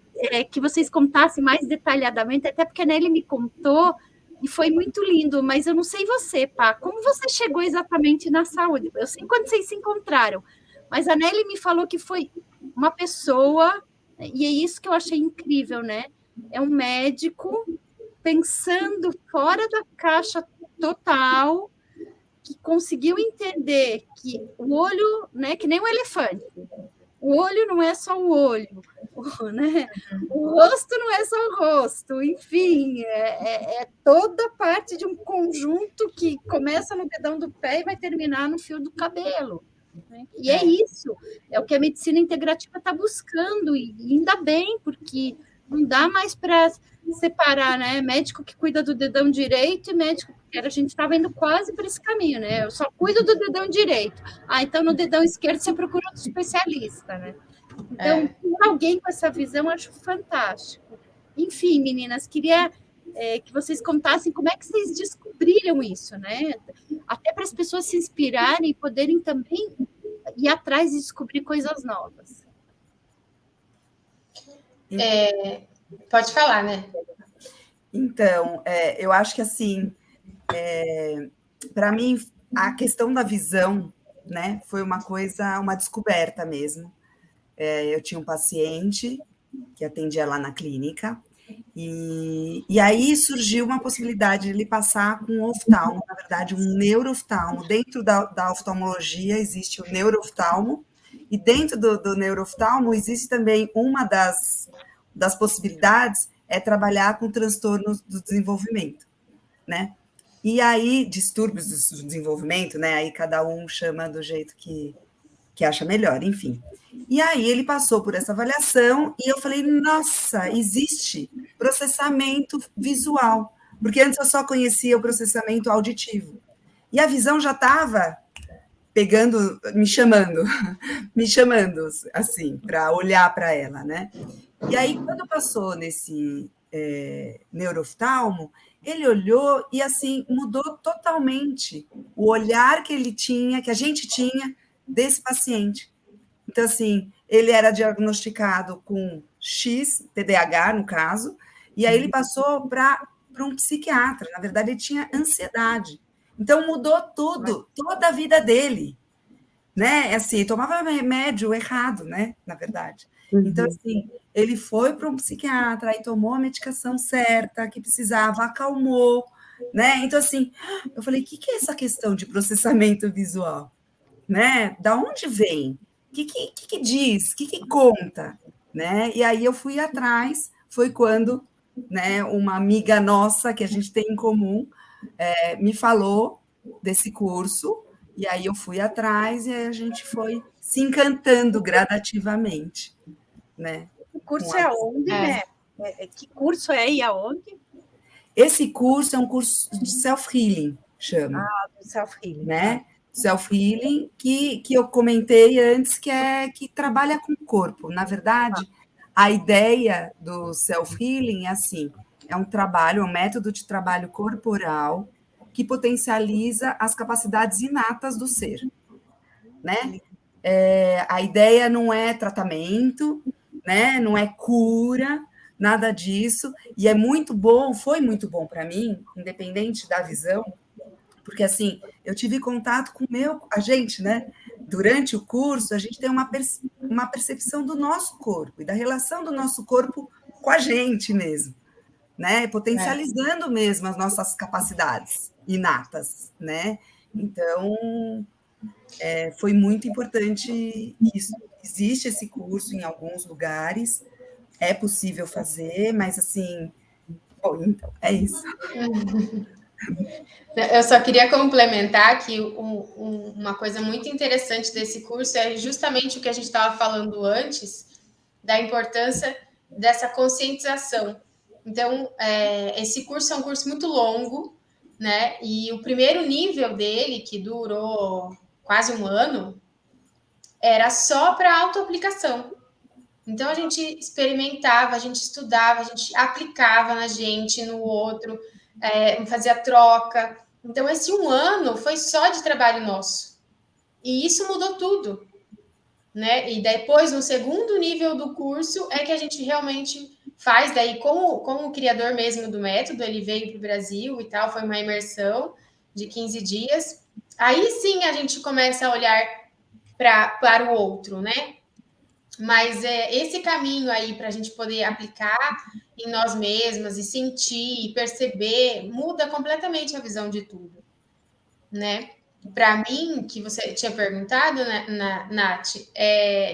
que vocês contassem mais detalhadamente, até porque a Nelly me contou, e foi muito lindo, mas eu não sei você, Pá, como você chegou exatamente na saúde? Eu sei quando vocês se encontraram, mas a Nelly me falou que foi uma pessoa, e é isso que eu achei incrível, né? É um médico pensando fora da caixa total, que conseguiu entender que o olho, né, que nem um elefante, O olho não é só o olho, né? O rosto não é só o rosto, enfim, é toda parte de um conjunto que começa no dedão do pé e vai terminar no fio do cabelo. Né? E é isso, é o que a medicina integrativa está buscando, e ainda bem, porque não dá mais para separar, né? Médico que cuida do dedão direito e médico que a gente estava indo quase para esse caminho, né? Eu só cuido do dedão direito. Então no dedão esquerdo você procura outro especialista, né? Então, ter alguém com essa visão eu acho fantástico. Enfim, meninas, queria que vocês contassem como é que vocês descobriram isso, né? Até para as pessoas se inspirarem e poderem também ir atrás e descobrir coisas novas. Pode falar, né? Então, eu acho que assim, para mim, a questão da visão, né, foi uma descoberta mesmo. Eu tinha um paciente que atendia lá na clínica, e aí surgiu uma possibilidade de ele passar com um oftalmo, na verdade, um neurooftalmo. Dentro da oftalmologia existe o neurooftalmo, e dentro do neurooftalmo existe também uma das possibilidades é trabalhar com transtornos do desenvolvimento, né? E aí, distúrbios do desenvolvimento, né? Aí cada um chama do jeito que acha melhor, enfim. E aí ele passou por essa avaliação e eu falei, nossa, existe processamento visual, porque antes eu só conhecia o processamento auditivo. E a visão já estava pegando, me chamando, assim, para olhar para ela, né? E aí, quando passou nesse neurooftalmo, ele olhou e, assim, mudou totalmente o olhar que ele tinha, que a gente tinha desse paciente. Então, assim, ele era diagnosticado com X, TDAH, no caso, e aí ele passou para um psiquiatra. Na verdade, ele tinha ansiedade. Então, mudou tudo, toda a vida dele. Né? Assim, tomava remédio errado, né? Na verdade. Então, assim, ele foi para um psiquiatra e tomou a medicação certa que precisava, acalmou, né? Então, assim, eu falei, o que é essa questão de processamento visual? Né? Da onde vem? O que diz? O que conta? Né? E aí eu fui atrás, foi quando, né, uma amiga nossa, que a gente tem em comum, me falou desse curso, e aí eu fui atrás e aí a gente foi se encantando gradativamente, né? O curso é aonde, né? Que curso é e aonde? Esse curso é um curso de self-healing, chama. Do self-healing. Né? Self-healing, que eu comentei antes, que trabalha com o corpo. Na verdade, a ideia do self-healing é assim, é um trabalho, um método de trabalho corporal que potencializa as capacidades inatas do ser, né? A ideia não é tratamento, né? Não é cura, nada disso, e é muito bom, foi muito bom para mim, independente da visão, porque assim, eu tive contato com a gente, né? Durante o curso, a gente tem uma percepção do nosso corpo e da relação do nosso corpo com a gente mesmo, né? Potencializando mesmo as nossas capacidades inatas, né? Então, foi muito importante isso. Existe esse curso em alguns lugares, é possível fazer, mas assim, bom, então, é isso. Eu só queria complementar que uma coisa muito interessante desse curso é justamente o que a gente estava falando antes, da importância dessa conscientização. Então, esse curso é um curso muito longo, né? E o primeiro nível dele, que durou quase um ano, era só para autoaplicação. Então, a gente experimentava, a gente estudava, a gente aplicava na gente, no outro, fazia troca. Então, esse um ano foi só de trabalho nosso. E isso mudou tudo, né? E depois, no segundo nível do curso, é que a gente realmente faz. Daí, como o criador mesmo do método, ele veio para o Brasil e tal, foi uma imersão de 15 dias. Aí sim a gente começa a olhar para o outro, né? Mas esse caminho aí para a gente poder aplicar em nós mesmas e sentir e perceber muda completamente a visão de tudo, né? para mim, que você tinha perguntado, né, Nath,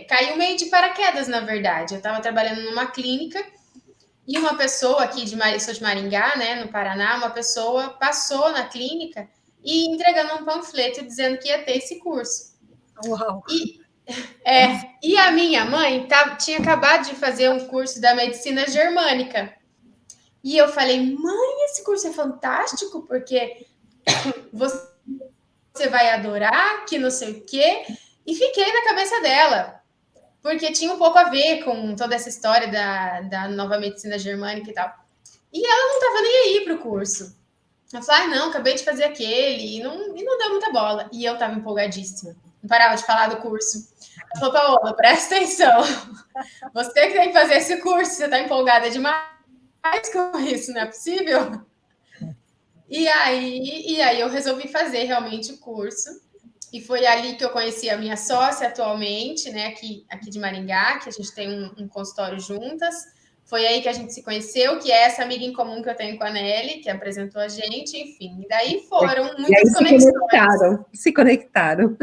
caiu meio de paraquedas, na verdade. Eu estava trabalhando numa clínica e uma pessoa aqui sou de Maringá, né, no Paraná, uma pessoa passou na clínica e entregando um panfleto dizendo que ia ter esse curso. Uau! E a minha mãe tinha acabado de fazer um curso da medicina germânica. E eu falei, mãe, esse curso é fantástico, porque você vai adorar, que não sei o quê. E fiquei na cabeça dela, porque tinha um pouco a ver com toda essa história da nova medicina germânica e tal. E ela não estava nem aí para o curso. Ela falou, não, acabei de fazer aquele, e não deu muita bola. E eu estava empolgadíssima. Não parava de falar do curso. Ela falou, Paola, presta atenção. Você que tem que fazer esse curso, você está empolgada demais com isso, não é possível? E aí eu resolvi fazer realmente o curso. E foi ali que eu conheci a minha sócia atualmente, né, aqui de Maringá, que a gente tem um consultório juntas. Foi aí que a gente se conheceu, que é essa amiga em comum que eu tenho com a Nelly, que apresentou a gente, enfim. E daí foram muitas conexões. Se conectaram.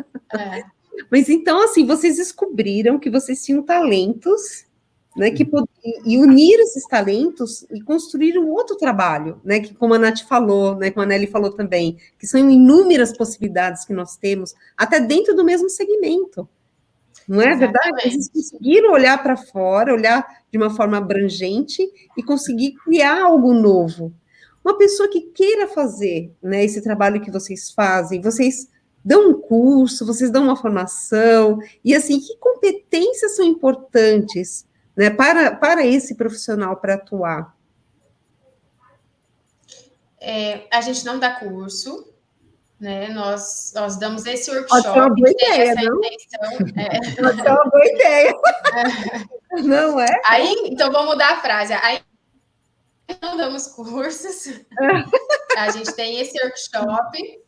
Mas então, assim, vocês descobriram que vocês tinham talentos, né, e unir esses talentos e construir um outro trabalho, né, que como a Nath falou, né, como a Nelly falou também, que são inúmeras possibilidades que nós temos, até dentro do mesmo segmento. Não é verdade? Vocês conseguiram olhar para fora, olhar de uma forma abrangente e conseguir criar algo novo. Uma pessoa que queira fazer, né, esse trabalho que vocês fazem, vocês dão um curso, vocês dão uma formação, e assim, que competências são importantes, né, para esse profissional para atuar? A gente não dá curso, né? Nós damos esse workshop. Pode ser uma boa ideia, não? Pode ser uma boa ideia. Não é? Aí, então, vamos mudar a frase. Aí, não damos cursos. A gente tem esse workshop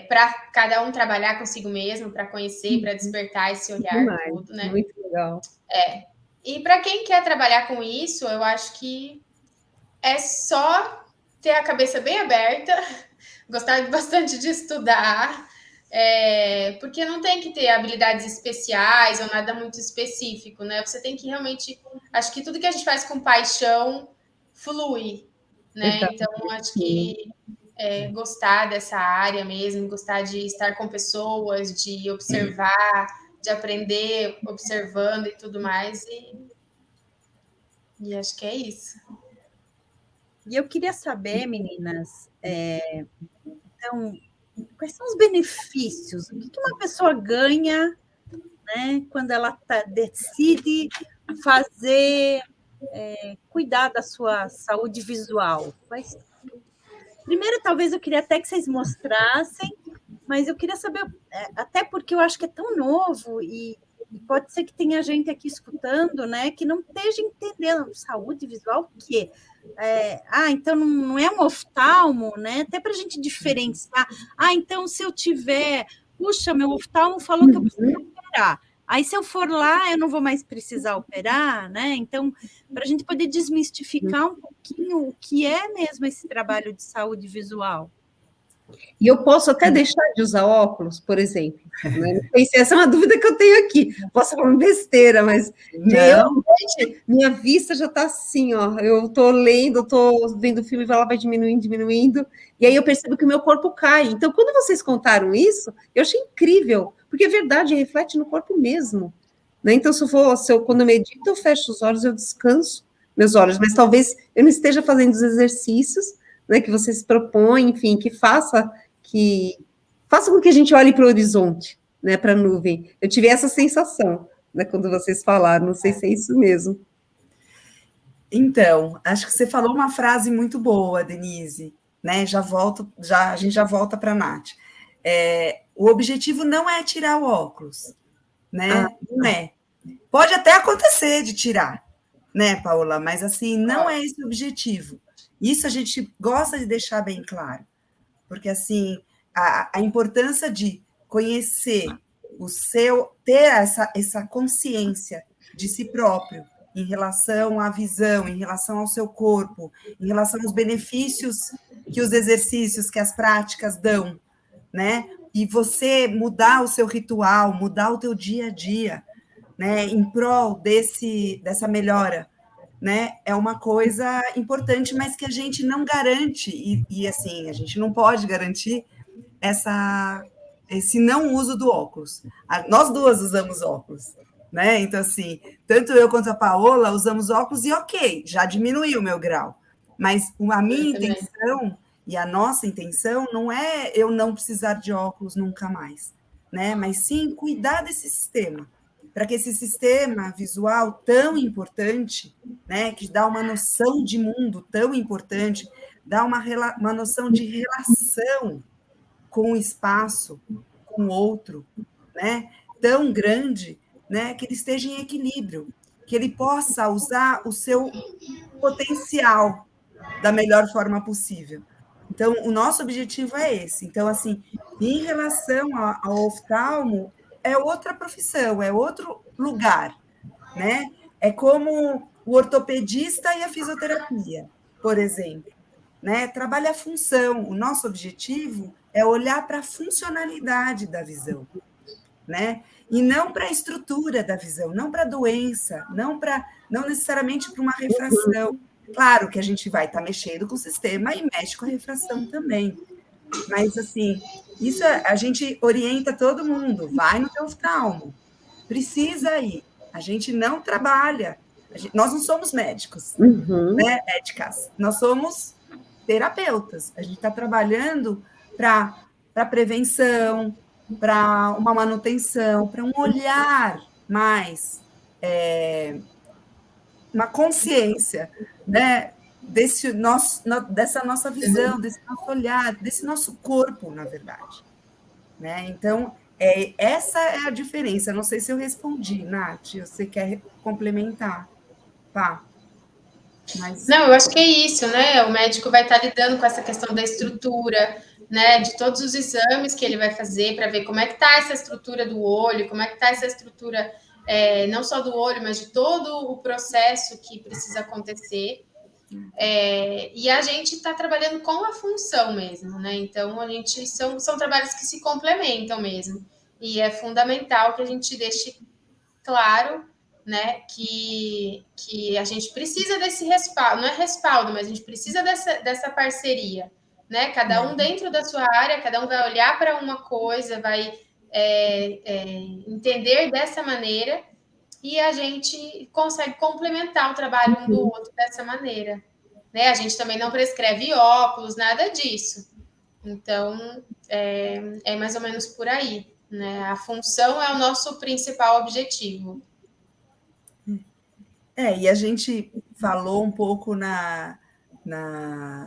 para cada um trabalhar consigo mesmo, para conhecer, para despertar esse olhar todo, né? Muito legal. E para quem quer trabalhar com isso, eu acho que é só ter a cabeça bem aberta, gostar bastante de estudar, porque não tem que ter habilidades especiais ou nada muito específico, né? Você tem que realmente... Acho que tudo que a gente faz com paixão flui, né? Então, acho que gostar dessa área mesmo, gostar de estar com pessoas, de observar, de aprender observando e tudo mais. E acho que é isso. E eu queria saber, meninas, então, quais são os benefícios? O que uma pessoa ganha, né, quando ela decide cuidar da sua saúde visual? Primeiro, talvez eu queria até que vocês mostrassem, mas eu queria saber, até porque eu acho que é tão novo e pode ser que tenha gente aqui escutando, né, que não esteja entendendo saúde visual, o quê? Então não é um oftalmo, né? Até para a gente diferenciar. Então se eu tiver, puxa, meu oftalmo falou que eu preciso operar. Aí se eu for lá, eu não vou mais precisar operar, né? Então, para a gente poder desmistificar um pouquinho o que é mesmo esse trabalho de saúde visual. E eu posso até deixar de usar óculos, por exemplo. Né? Não sei se essa é uma dúvida que eu tenho aqui. Posso falar besteira, mas minha vista já está assim, ó. Eu estou lendo, estou vendo o filme e ela vai diminuindo, e aí eu percebo que o meu corpo cai. Então, quando vocês contaram isso, eu achei incrível, porque é verdade, reflete no corpo mesmo. Né? Então, quando eu medito, eu fecho os olhos, eu descanso meus olhos, mas talvez eu não esteja fazendo os exercícios, né, que vocês propõem, enfim, que faça com que a gente olhe para o horizonte, né, para a nuvem. Eu tive essa sensação, né, quando vocês falaram, não sei se é isso mesmo. Então, acho que você falou uma frase muito boa, Denise, né? A gente já volta para a Nath. O objetivo não é tirar o óculos, né? Não é. Pode até acontecer de tirar, né, Paola? Mas assim, não é esse o objetivo. Isso a gente gosta de deixar bem claro, porque assim, a importância de conhecer ter essa consciência de si próprio em relação à visão, em relação ao seu corpo, em relação aos benefícios que os exercícios, que as práticas dão, né? E você mudar o seu ritual, mudar o teu dia a dia, né? Em prol dessa melhora, né? É uma coisa importante, mas que a gente não garante, e assim, a gente não pode garantir esse não uso do óculos. Nós duas usamos óculos, né? Então, assim, tanto eu quanto a Paola usamos óculos e ok, já diminuiu o meu grau. Mas a minha intenção e a nossa intenção não é eu não precisar de óculos nunca mais, né? Mas sim cuidar desse sistema, para que esse sistema visual tão importante, né, que dá uma noção de mundo tão importante, dá uma noção de relação com o espaço, com o outro, né, tão grande, né, que ele esteja em equilíbrio, que ele possa usar o seu potencial da melhor forma possível. Então, o nosso objetivo é esse. Então, assim, em relação ao oftalmo, é outra profissão, é outro lugar, né? É como o ortopedista e a fisioterapia, por exemplo, né? Trabalha a função. O nosso objetivo é olhar para a funcionalidade da visão, né? E não para a estrutura da visão, não para a doença, não necessariamente para uma refração. Claro que a gente vai estar mexendo com o sistema e mexe com a refração também. Mas, assim, isso a gente orienta todo mundo. Vai no teu oftalmo. Precisa ir. A gente não trabalha. Nós não somos médicos, né, médicas. Nós somos terapeutas. A gente está trabalhando para prevenção, para uma manutenção, para um olhar mais, uma consciência, né, dessa nossa visão, desse nosso olhar, desse nosso corpo, na verdade. Né? Então, essa é a diferença. Não sei se eu respondi, Nath. Você quer complementar? Pá. Mas... Não, eu acho que é isso, né? O médico vai estar lidando com essa questão da estrutura, né? De todos os exames que ele vai fazer para ver como é que está essa estrutura do olho, como é que está essa estrutura, não só do olho, mas de todo o processo que precisa acontecer. E a gente está trabalhando com a função mesmo, né? Então, são trabalhos que se complementam mesmo. E é fundamental que a gente deixe claro, né, que a gente precisa desse respaldo, não é respaldo, mas a gente precisa dessa parceria, né? Cada um dentro da sua área, cada um vai olhar para uma coisa, vai entender dessa maneira, e a gente consegue complementar o trabalho um do outro dessa maneira. Né? A gente também não prescreve óculos, nada disso. Então, é mais ou menos por aí. Né? A função é o nosso principal objetivo. E a gente falou um pouco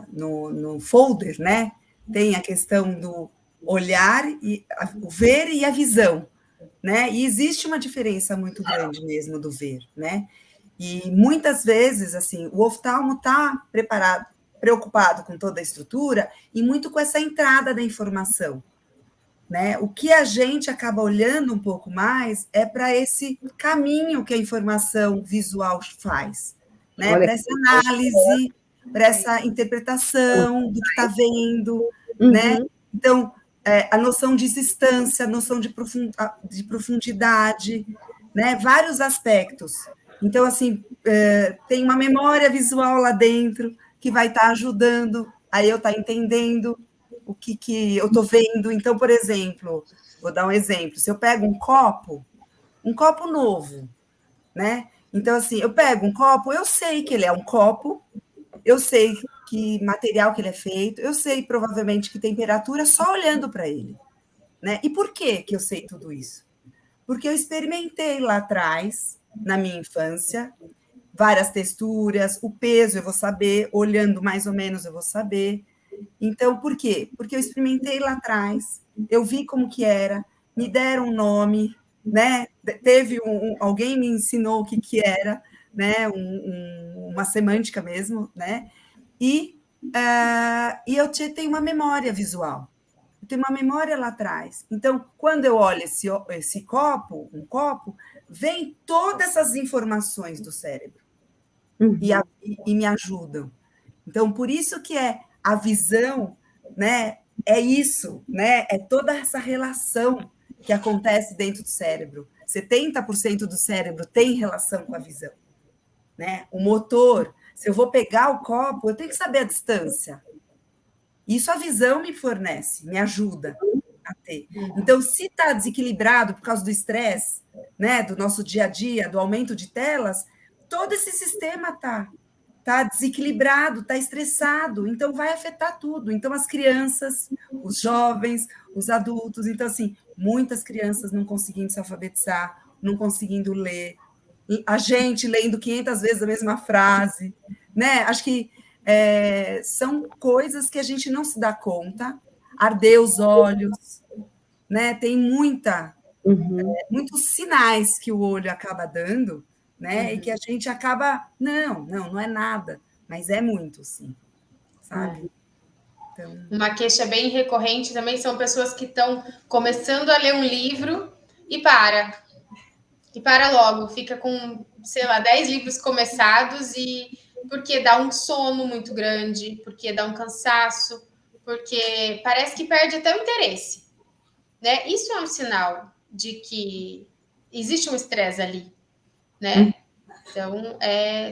no folder, né? Tem a questão do olhar, o ver e a visão, né? E existe uma diferença muito grande mesmo do ver, né? E muitas vezes, assim, o oftalmo está preocupado com toda a estrutura e muito com essa entrada da informação, né? O que a gente acaba olhando um pouco mais é para esse caminho que a informação visual faz, né? Para essa análise, para essa interpretação do que está vendo, né? Então, a noção de distância, a noção de profundidade, né? Vários aspectos. Então, assim, tem uma memória visual lá dentro que vai estar ajudando a eu estar entendendo o que eu estou vendo. Então, por exemplo, vou dar um exemplo. Se eu pego um copo novo, né? Então, assim, eu pego um copo, eu sei que ele é um copo, eu sei que material que ele é feito, eu sei provavelmente que temperatura só olhando para ele, né? E por que eu sei tudo isso? Porque eu experimentei lá atrás, na minha infância, várias texturas, o peso eu vou saber, olhando mais ou menos eu vou saber. Então, por quê? Porque eu experimentei lá atrás, eu vi como que era, me deram um nome, né? Teve alguém me ensinou o que era, né? Uma semântica mesmo, né? E eu tenho uma memória visual, eu tenho uma memória lá atrás. Então, quando eu olho esse copo, vem todas essas informações do cérebro e me ajudam. Então, por isso que a visão, né, é isso, né? É toda essa relação que acontece dentro do cérebro. 70% do cérebro tem relação com a visão, né? O motor, se eu vou pegar o copo, eu tenho que saber a distância. Isso a visão me fornece, me ajuda a ter. Então, se está desequilibrado por causa do estresse, né, do nosso dia a dia, do aumento de telas, todo esse sistema tá desequilibrado, está estressado, então vai afetar tudo. Então, as crianças, os jovens, os adultos, então, assim, muitas crianças não conseguindo se alfabetizar, não conseguindo ler, a gente lendo 500 vezes a mesma frase, né? Acho que são coisas que a gente não se dá conta, arder os olhos, né? Tem muitos sinais que o olho acaba dando, né? E que a gente acaba, não é nada, mas é muito, sim, sabe? Então... Uma queixa bem recorrente também são pessoas que estão começando a ler um livro e para logo, fica com, sei lá, 10 livros começados e porque dá um sono muito grande, porque dá um cansaço, porque parece que perde até o interesse, né? Isso é um sinal de que existe um estresse ali, né? Então,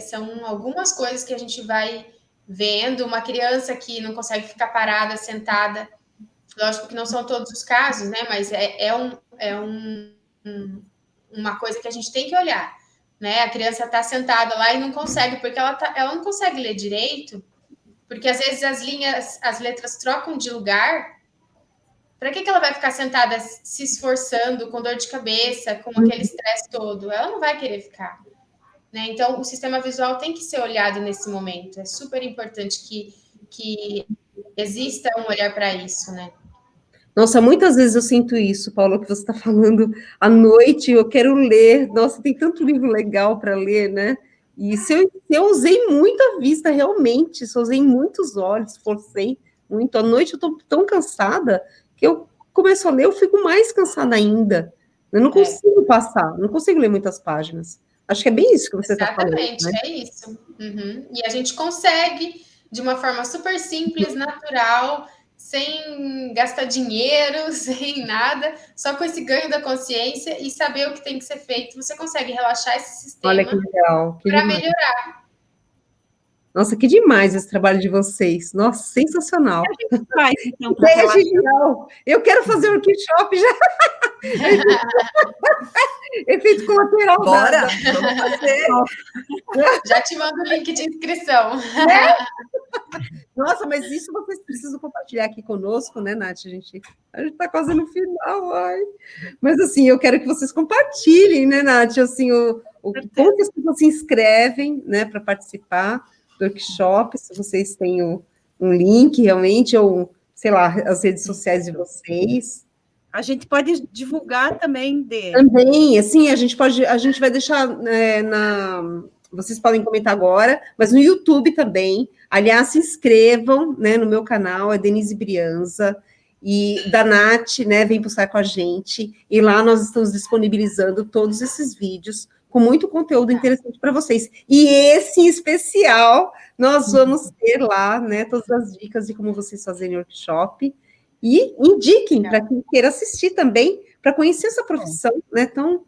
são algumas coisas que a gente vai vendo. Uma criança que não consegue ficar parada, sentada, lógico que não são todos os casos, né? Mas uma coisa que a gente tem que olhar, né? A criança está sentada lá e não consegue, porque ela não consegue ler direito, porque às vezes as letras trocam de lugar. Para que ela vai ficar sentada se esforçando, com dor de cabeça, com aquele estresse todo? Ela não vai querer ficar, né? Então, o sistema visual tem que ser olhado nesse momento. É super importante que exista um olhar para isso, né? Nossa, muitas vezes eu sinto isso, Paula, que você está falando à noite, eu quero ler, nossa, tem tanto livro legal para ler, né? E se eu usei muito a vista, realmente, se eu usei muitos olhos, forcei muito, à noite eu estou tão cansada que eu começo a ler, eu fico mais cansada ainda. Eu não consigo passar, não consigo ler muitas páginas. Acho que é bem isso que você está falando. Exatamente, né? É isso. E a gente consegue, de uma forma super simples, natural, sem gastar dinheiro, sem nada, só com esse ganho da consciência e saber o que tem que ser feito. Você consegue relaxar esse sistema para melhorar. Nossa, que demais esse trabalho de vocês. Nossa, sensacional. O que a gente faz, então, ideia genial. Eu quero fazer um workshop já. Efeito colateral. Bora, vamos fazer. Já te mando o link de inscrição. Nossa, mas isso vocês precisam compartilhar aqui conosco, né, Nath? A gente está quase no final, ai. Mas, assim, eu quero que vocês compartilhem, né, Nath? Assim, como que as pessoas se inscrevem, né, para participar do workshop, se vocês têm um link, realmente, ou, sei lá, as redes sociais de vocês. A gente pode divulgar também Também, assim, a gente vai deixar vocês podem comentar agora, mas no YouTube também. Aliás, se inscrevam, né, no meu canal, é Denise Brianza, e da Nath, né, vem buscar com a gente, e lá nós estamos disponibilizando todos esses vídeos com muito conteúdo interessante para vocês. E esse em especial, nós vamos ter lá, né, todas as dicas de como vocês fazerem workshop, e indiquem para quem queira assistir também, para conhecer essa profissão, né, tão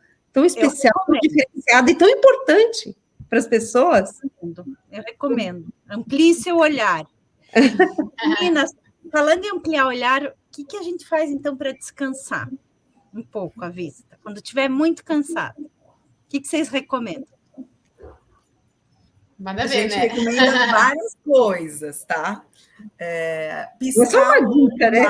especial, tão diferenciada e tão importante para as pessoas. Eu recomendo. Amplie seu olhar. Meninas, falando em ampliar o olhar, o que a gente faz, então, para descansar um pouco a vista? Quando estiver muito cansado, o que vocês recomendam? Manda ver, a gente né? recomenda várias coisas, tá? Piscar isso é uma dica, né?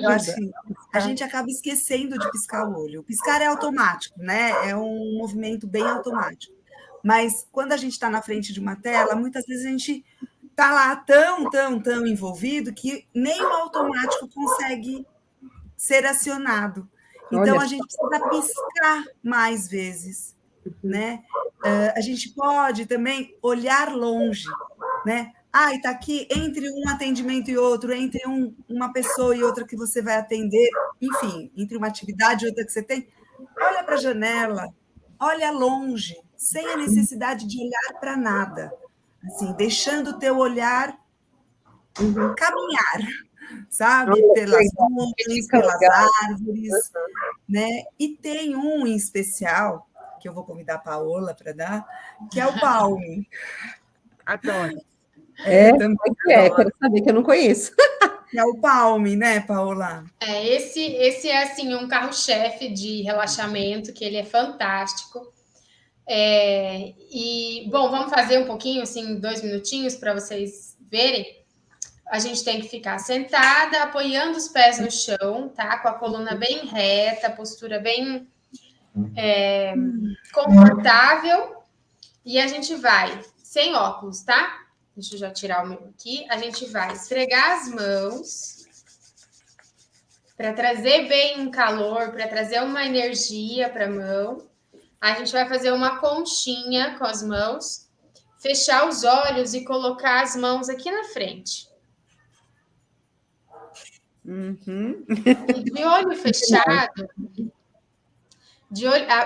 Eu acho que a gente acaba esquecendo de piscar o olho. O piscar é automático, né? É um movimento bem automático. Mas quando a gente está na frente de uma tela, muitas vezes a gente está lá tão envolvido que nem o automático consegue ser acionado. Então, a gente precisa piscar mais vezes, né? A gente pode também olhar longe, né? Está aqui entre um atendimento e outro, entre uma pessoa e outra que você vai atender, enfim, entre uma atividade e outra que você tem. Olha para a janela, olha longe, sem a necessidade de olhar para nada. Assim, deixando o teu olhar caminhar, sabe? Olha, Pelas legal. nuvens, Fica pelas legal. árvores, né? E tem um em especial, que eu vou convidar a Paola para dar, que é o palme. Adoro. Também Quero saber que eu não conheço. é o palme, né, Paola? Esse é assim um carro-chefe de relaxamento, que ele é fantástico. E bom, vamos fazer um pouquinho, assim, 2 minutinhos para vocês verem. A gente tem que ficar sentada, apoiando os pés no chão, tá? Com a coluna bem reta, a postura bem confortável. E a gente vai sem óculos, tá? Deixa eu já tirar o meu aqui. A gente vai esfregar as mãos para trazer bem um calor, para trazer uma energia para a mão. A gente vai fazer uma conchinha com as mãos, fechar os olhos e colocar as mãos aqui na frente. E de olho fechado,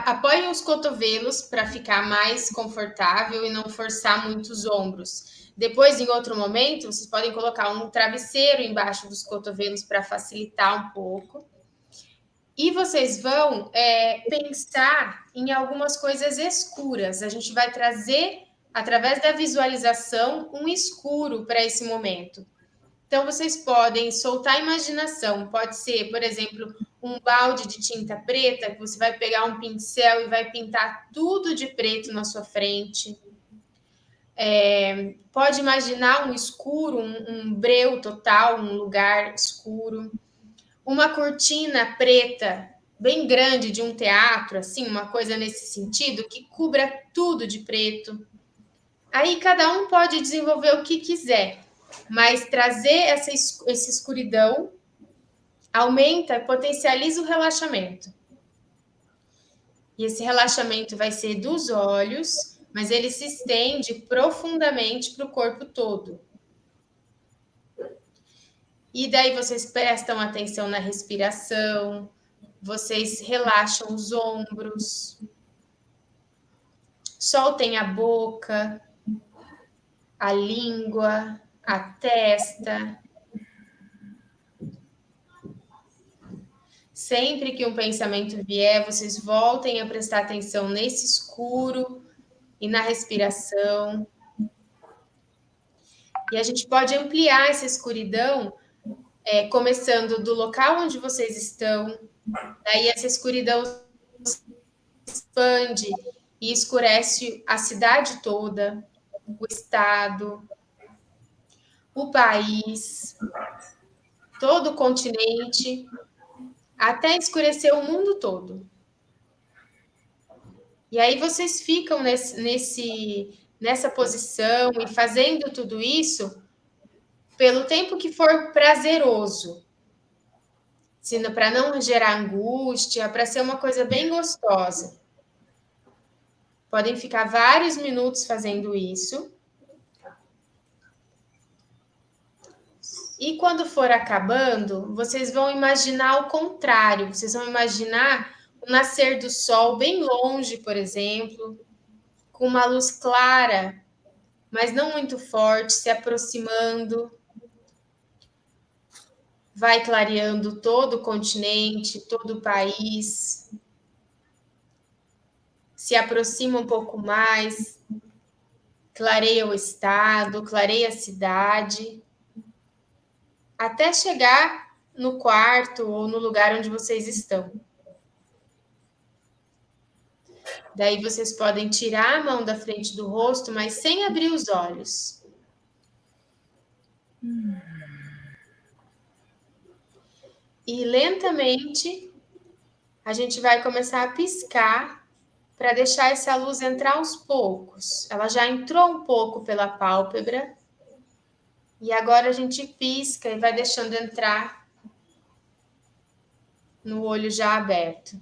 apoie os cotovelos para ficar mais confortável e não forçar muito os ombros. Depois, em outro momento, vocês podem colocar um travesseiro embaixo dos cotovelos para facilitar um pouco. E vocês vão pensar em algumas coisas escuras. A gente vai trazer, através da visualização, um escuro para esse momento. Então, vocês podem soltar a imaginação. Pode ser, por exemplo, um balde de tinta preta, que você vai pegar um pincel e vai pintar tudo de preto na sua frente. Pode imaginar um escuro, um breu total, um lugar escuro. Uma cortina preta bem grande de um teatro, assim, uma coisa nesse sentido, que cubra tudo de preto. Aí cada um pode desenvolver o que quiser, mas trazer essa escuridão aumenta e potencializa o relaxamento. E esse relaxamento vai ser dos olhos, mas ele se estende profundamente para o corpo todo. E daí vocês prestam atenção na respiração, vocês relaxam os ombros, soltem a boca, a língua, a testa. Sempre que um pensamento vier, vocês voltem a prestar atenção nesse escuro e na respiração. E a gente pode ampliar essa escuridão, começando do local onde vocês estão. Daí essa escuridão expande e escurece a cidade toda, o estado, o país, todo o continente, até escurecer o mundo todo. E aí vocês ficam nessa posição e fazendo tudo isso pelo tempo que for prazeroso. Para não gerar angústia, para ser uma coisa bem gostosa. Podem ficar vários minutos fazendo isso. E quando for acabando, vocês vão imaginar o contrário. Vocês vão imaginar o nascer do sol bem longe, por exemplo, com uma luz clara, mas não muito forte, se aproximando. Vai clareando todo o continente, todo o país. Se aproxima um pouco mais, clareia o estado, clareia a cidade, até chegar no quarto ou no lugar onde vocês estão. Daí vocês podem tirar a mão da frente do rosto, mas sem abrir os olhos. E lentamente a gente vai começar a piscar para deixar essa luz entrar aos poucos. Ela já entrou um pouco pela pálpebra. E agora a gente pisca e vai deixando entrar no olho já aberto.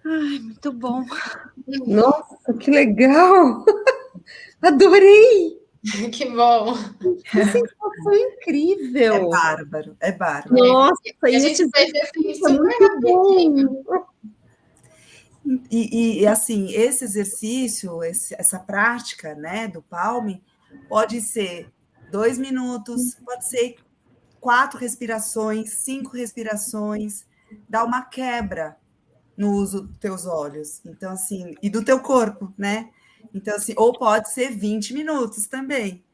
Ai, muito bom. Nossa, que legal! Adorei! Que bom! Que sensação incrível! É bárbaro, é bárbaro. Nossa, e a gente vai ver assim, super rapidinho. E assim, esse exercício, essa prática, né, do palme, pode ser 2 minutos, pode ser 4 respirações, 5 respirações, dá uma quebra no uso dos teus olhos, então assim, e do teu corpo, né? Então assim, ou pode ser 20 minutos também,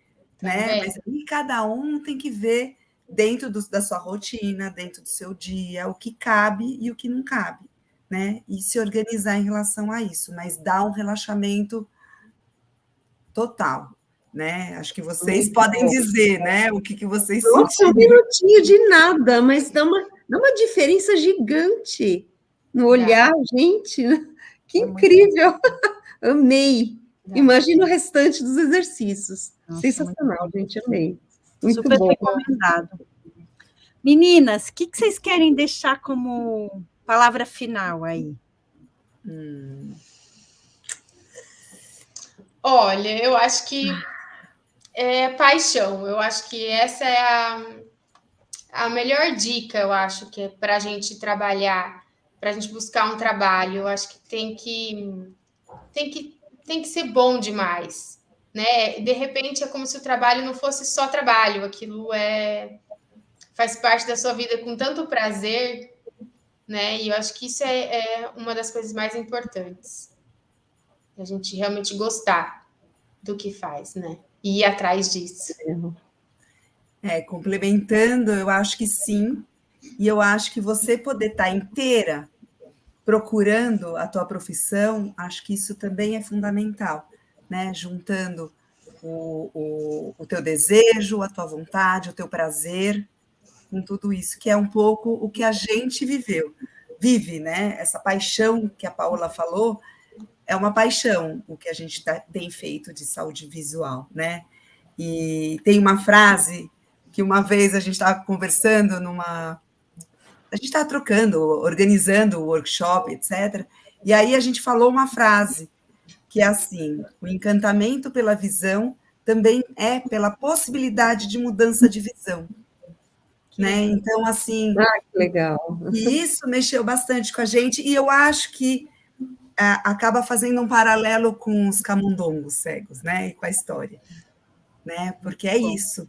né? Mas aí cada um tem que ver dentro da sua rotina, dentro do seu dia, o que cabe e o que não cabe, né? E se organizar em relação a isso, mas dá um relaxamento total, né? Acho que vocês podem dizer, né? O que vocês sentiram. Um minutinho de nada, mas dá uma diferença gigante no olhar, gente. Que incrível! Amei. Imagina o restante dos exercícios. Nossa, sensacional, gente, amei. Muito super bom. Recomendado. Meninas, o que vocês querem deixar como palavra final aí? Olha, eu acho que é paixão. Eu acho que essa é a melhor dica, eu acho, que é para a gente trabalhar, para a gente buscar um trabalho. Eu acho que tem que ser bom demais, né? De repente é como se o trabalho não fosse só trabalho, aquilo faz parte da sua vida com tanto prazer, né? E eu acho que isso é uma das coisas mais importantes. A gente realmente gostar do que faz, né? E ir atrás disso. Complementando, eu acho que sim, e eu acho que você poder estar inteira procurando a tua profissão, acho que isso também é fundamental, né? Juntando o teu desejo, a tua vontade, o teu prazer, com tudo isso, que é um pouco o que a gente vive, né? Essa paixão que a Paola falou, é uma paixão o que a gente tem feito de saúde visual, né? E tem uma frase que uma vez a gente estava conversando a gente estava trocando, organizando o workshop, etc. E aí a gente falou uma frase que é assim: o encantamento pela visão também é pela possibilidade de mudança de visão. Né? Então, assim... que legal. E isso mexeu bastante com a gente, e eu acho que acaba fazendo um paralelo com os camundongos cegos, né? E com a história. Né? Porque é isso,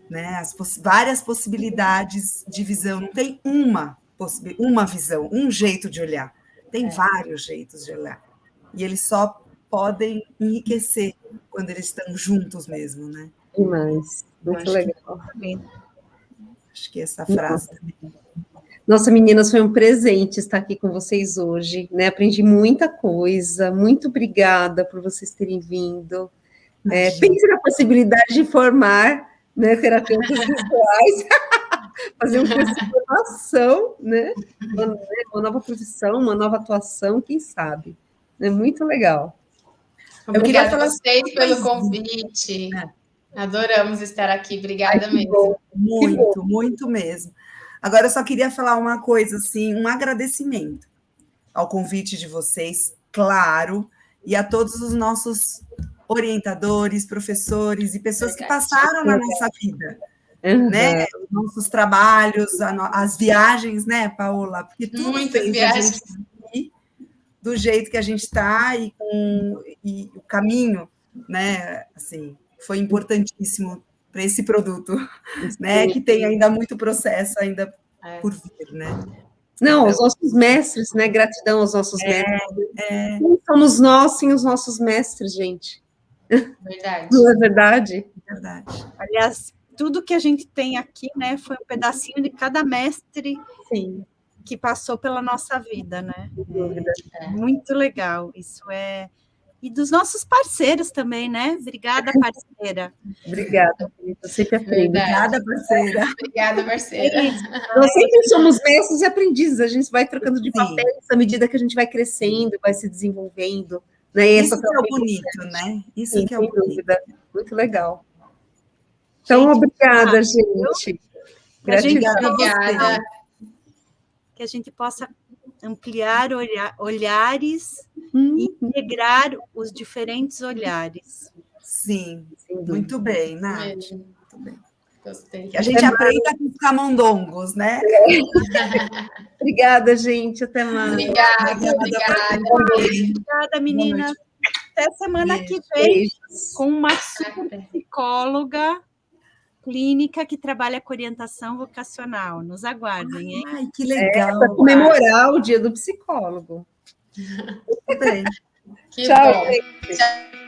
né? Várias possibilidades de visão, não tem uma visão, um jeito de olhar, tem vários jeitos de olhar, e eles só podem enriquecer quando eles estão juntos mesmo, né? Demais, muito legal. Acho que essa frase também. Nossa, meninas, foi um presente estar aqui com vocês hoje, né? Aprendi muita coisa, muito obrigada por vocês terem vindo. Pense na possibilidade de formar, né, terapeutas visuais, fazer um curso de formação, né? Uma nova profissão, uma nova atuação, quem sabe? É muito legal. Obrigada a vocês pelo convite. Adoramos estar aqui. Obrigada mesmo. Muito, muito mesmo. Agora, eu só queria falar uma coisa, assim, um agradecimento ao convite de vocês, claro, e a todos os nossos orientadores, professores e pessoas que passaram na nossa vida, né? Os nossos trabalhos, as viagens, né, Paola? Porque tudo fez a gente ir do jeito que a gente está e o caminho, né? Assim, foi importantíssimo para esse produto, né? Que tem ainda muito processo ainda por vir, né? Não, então, os nossos mestres, né? Gratidão aos nossos mestres. Não somos nós sem os nossos mestres, gente. Verdade. Não é verdade? Verdade. Aliás, tudo que a gente tem aqui, né, foi um pedacinho de cada mestre que passou pela nossa vida, né? Muito legal. Isso é... E dos nossos parceiros também, né? Obrigada, parceira. Obrigada, eu sempre aprendo. Obrigada, parceira. Obrigada, parceira. Nós sempre somos mestres e aprendizes, a gente vai trocando de papéis à medida que a gente vai crescendo, vai se desenvolvendo. Né? Isso que é o bonito, né? Isso que é o bonito. Muito legal. Então, obrigada, gente. Gratidão. Obrigada. Que a gente possa ampliar olhares e integrar os diferentes olhares. Sim, muito bem, Nath. Muito bem. Gostei. Que a gente aprenda com os camundongos, né? Obrigada, gente. Até mais. Obrigada. Obrigada, meninas. Até semana que vem com uma super psicóloga clínica que trabalha com orientação vocacional. Nos aguardem, hein? Ai, que legal. Para comemorar o Dia do Psicólogo. Muito bem. Que Tchau, bom. gente.